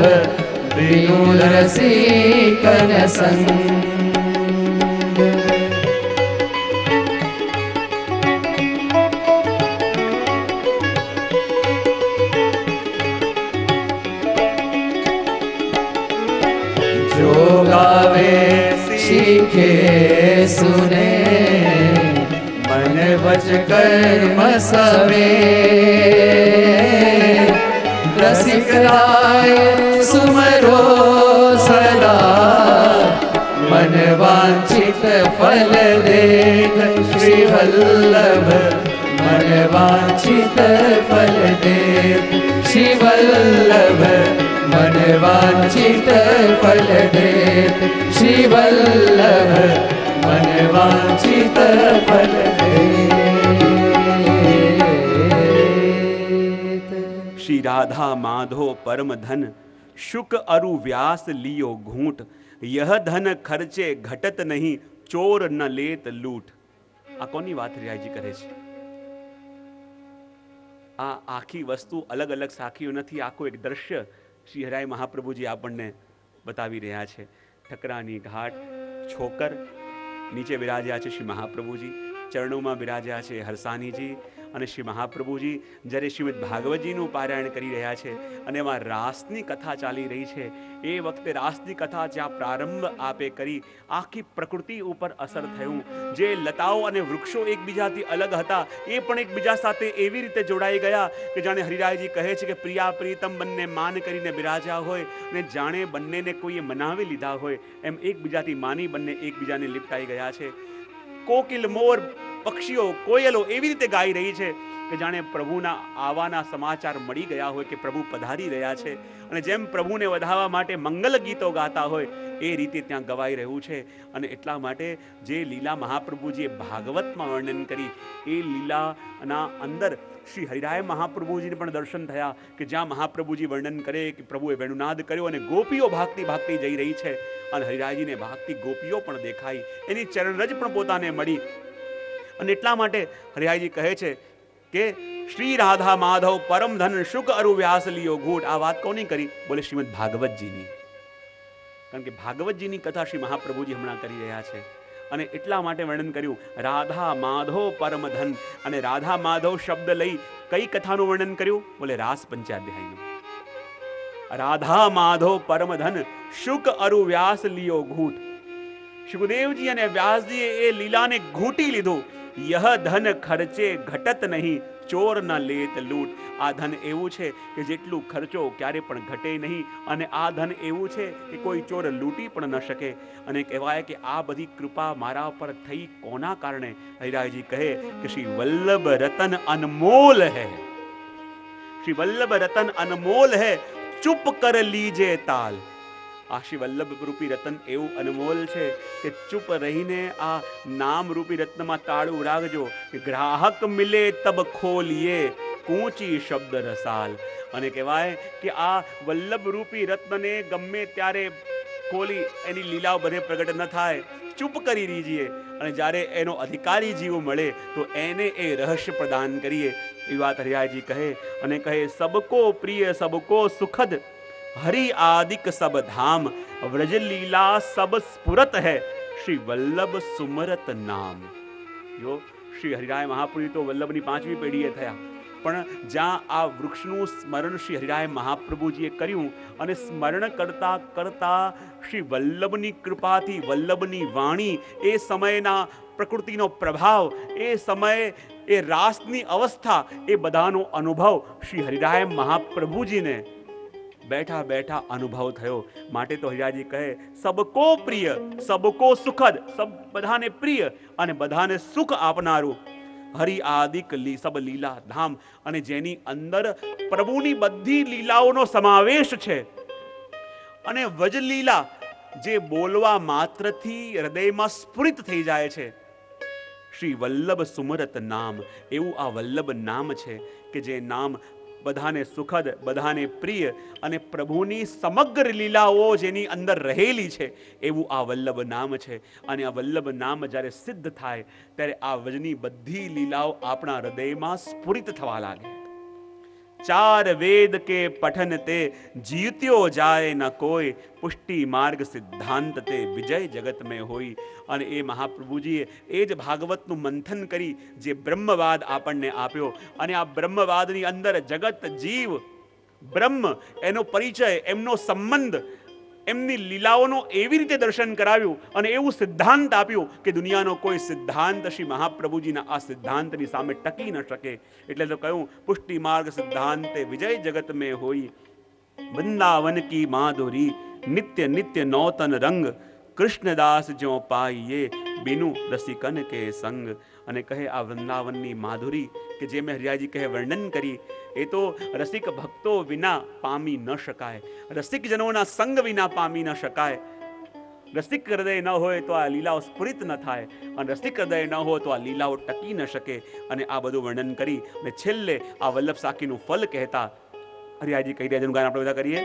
बिनु रसिकन संग. जो गावे सीखे सुने मन वच कर्म सवे रसिक राय सुमरो सदा मन वांछित फल देत श्री वल्लभ मन वांछित फल देत श्री वल्लभ मन वांछित फल देत श्री वल्लभ मन वांछित फल देत. श्री राधा माधो परम धन शुक अरु व्यास लियो घूंट यह धन खर्चे घटत नहीं चोर न लेत लूट. આ કોની વાત રિયાજી કરે છે? આ આખી વસ્તુ અલગ અલગ સાખીઓ નથી, આખું એક દ્રશ્ય શ્રી હરાય મહાપ્રભુજી આપણને બતાવી રહ્યા છે. ઠકરાની ઘાટ છોકર નીચે બિરાજ્યા છે શ્રી મહાપ્રભુજી, ચરણોમાં બિરાજ્યા છે હરસાનીજી અને શ્રી મહાપ્રભુજી જ્યારે શ્રીમદ ભાગવતજીનું પારાયણ કરી રહ્યા છે અને એમાં રાસની કથા ચાલી રહી છે. એ વખતે રાસની કથા જ્યાં પ્રારંભ આપે કરી આખી પ્રકૃતિ ઉપર અસર થયું. જે લતાઓ અને વૃક્ષો એકબીજાથી અલગ હતા એ પણ એકબીજા સાથે એવી રીતે જોડાઈ ગયા કે જાણે હરિરાયજી કહે છે કે પ્રિયા પ્રીતમ બંને માન કરીને બિરાજ્યા હોય ને જાણે બંનેને કોઈએ મનાવી લીધા હોય એમ એકબીજાથી માની બંને એકબીજાને લિપટાઈ ગયા છે. કોકિલ મોર પક્ષીઓ કોયલો એવી રીતે ગાઈ રહી છે કે જાણે પ્રભુના આવવાના સમાચાર મળી ગયા હોય કે પ્રભુ પધારી રહ્યા છે અને જેમ પ્રભુને વધાવવા માટે મંગલ ગીતો ગાતા હોય એ રીતે ત્યાં ગવાઈ રહ્યું છે. અને એટલા માટે જે લીલા મહાપ્રભુજીએ ભાગવતમાં વર્ણન કરી એ લીલાના અંદર શ્રી હરિરાય મહાપ્રભુજીને પણ દર્શન થયા કે જ્યાં મહાપ્રભુજી વર્ણન કરે કે પ્રભુએ વેણુનાદ કર્યો અને ગોપીઓ ભાગતી ભાગતી જઈ રહી છે અને હરિરાયજીને ભાગતી ગોપીઓ પણ દેખાઈ, એની ચરણરજ પણ પોતાને મળી. અને એટલા માટે હરિરાયજી કહે છે કે શ્રી રાધા માધવ પરમ ધન શુક અરુ વ્યાસ લિયો ઘૂટ. આ વાત કોની કરી? બોલે શ્રીમદ ભાગવતજીની. કારણ કે ભાગવતજીની કથા શ્રી મહાપ્રભુજી હમણાં કરી રહ્યા છે અને એટલા માટે વર્ણન કર્યું રાધા માધવ પરમ ધન. અને રાધા માધવ શબ્દ લઈ કઈ કથાનું વર્ણન કર્યું? બોલે રાસ પંચાધ્યાયનું. રાધા માધવ પરમ ધન શુક અરુ વ્યાસ લિયો ઘૂટ. સુખદેવજી અને વ્યાસજીએ એ લીલાને ઘૂંટી લીધું. યહ ધન ખર્ચે ઘટત નહીં ચોર ન લેત લૂટ. આ ધન એવું છે કે જેટલું ખર્ચો ક્યારે પણ ઘટે નહીં અને આ ધન એવું છે કે કોઈ ચોર લૂંટી પણ ન શકે. અને કહેવાય કે આ બધી કૃપા મારા પર થઈ કોના કારણે? હરિરાયજી કહે કે શ્રી વલ્લભ રતન અનમોલ હૈ. શ્રી વલ્લભ રતન અનમોલ હૈ, ચૂપ કર લીજે તાલ. આ શ્રી વલ્લભ રૂપી રતન એવું અનમોલ છે કે ચૂપ રહીને આ નામ રૂપી રત્નમાં તાળું રાખજો કે ગ્રાહક મિલે તબ ખોલીએ કૂંચી શબ્દ રસાલ. અને કહેવાય કે આ વલ્લભ રૂપી રત્નને ગમે ત્યારે ખોલી એની લીલાઓ બધે પ્રગટ ન થાય, ચૂપ કરી દીજીએ અને જ્યારે એનો અધિકારી જીવ મળે તો એને એ રહસ્ય પ્રદાન કરીએ. એ વાત હરિરાયજી કહે અને કહે સબકો પ્રિય સબકો સુખદ હરિ આદિક સબ ધામ વ્રજ લીલા સબ સ્ફુરત હૈ શ્રી વલ્લભ સુમરત નામ. જો શ્રી હરિરાય મહાપુરી તો વલ્લભની 5મી પેઢીએ થયા, પણ જ્યાં આ વૃક્ષનું સ્મરણ શ્રી હરિરાય મહાપ્રભુજીએ કર્યું અને સ્મરણ કરતા કરતા શ્રી વલ્લભની કૃપાથી વલ્લભની વાણી, એ સમયના પ્રકૃતિનો પ્રભાવ, એ સમયે એ રાસની અવસ્થા, એ બધાનો અનુભવ શ્રી હરિરાય મહાપ્રભુજીને બેઠા બેઠા અનુભવ થયો. માટે તો હરિરાયજી કહે સબકો પ્રિય સબકો સુખદ, સબ બધાને પ્રિય અને બધાને સુખ આપનારું હરિ આદિક સબ લીલા ધામ. અને જેની અંદર પ્રભુની બધી લીલાઓનો સમાવેશ છે. અને વજલીલા જે બોલવા માત્રથી હૃદયમાં સ્ફુરિત થઈ જાય છે. શ્રી વલ્લભ સુમરત નામ, એવું આ વલ્લભ નામ છે કે જે નામ બધાને સુખદ, બધાને પ્રિય અને પ્રભુની સમગ્ર લીલાઓ જેની અંદર રહેલી છે એવું આ વલ્લભ નામ છે. અને આ વલ્લભ નામ જ્યારે સિદ્ધ થાય ત્યારે આ વજની બધી લીલાઓ આપણા હૃદયમાં સ્ફુરિત થવા લાગે. ચાર વેદ કે પઠન તે જીત્યો જાય ન કોઈ, પુષ્ટિ માર્ગ સિદ્ધાંત તે વિજય જગત મેં હોય. અને એ મહાપ્રભુજીએ એ જ ભાગવતનું મંથન કરી જે બ્રહ્મવાદ આપણને આપ્યો. અને આ બ્રહ્મવાદની અંદર જગત જીવ બ્રહ્મ એનો પરિચય, એમનો સંબંધ, એમની લીલાઓનો એવી રીતે દર્શન કરાવ્યું અને એવું સિદ્ધાંત આપ્યું કે દુનિયાનો કોઈ સિદ્ધાંત શ્રી મહાપ્રભુજીના આ સિદ્ધાંતની સામે ટકી ન શકે. એટલે તો કહ્યું પુષ્ટિ માર્ગ સિદ્ધાંતે વિજય જગત મેં હોય. વૃંદાવન કી માધુરી નિત્ય નિત્ય નૌતન રંગ, કૃષ્ણદાસ જો પાઈએ બિનુ રસિકન કે સંગ. અને કહે આ વૃંદાવનની માધુરી કે જે મેં હરિરાયજી કહે વર્ણન કરી, એ તો રસિક ભક્તો વિના પામી ન શકાય, રસિકજનોના સંગ વિના પામી ન શકાય. રસિક હૃદય ન હોય તો આ લીલાઓ સ્ફુરિત ન થાય અને રસિક હૃદય ન હોય તો આ લીલાઓ ટકી ન શકે. અને આ બધું વર્ણન કરી અને છેલ્લે આ વલ્લભ સાખીનું ફલ કહેતા હરિરાયજી કહી રહ્યા છે, ગાન આપણે બધા કરીએ.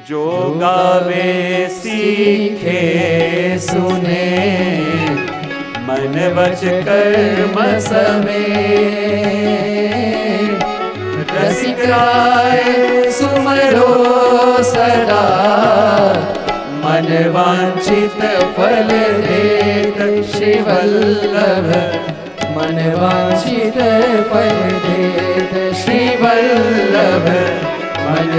જો ગાવે सीखे सुने मन वच कर्म समे, रसिकाय सुमरो सदा मन वांछित फल देत શ્રી વલ્લભ મન વાંછિત ફલ દેત શ્રી વલ્લભ મન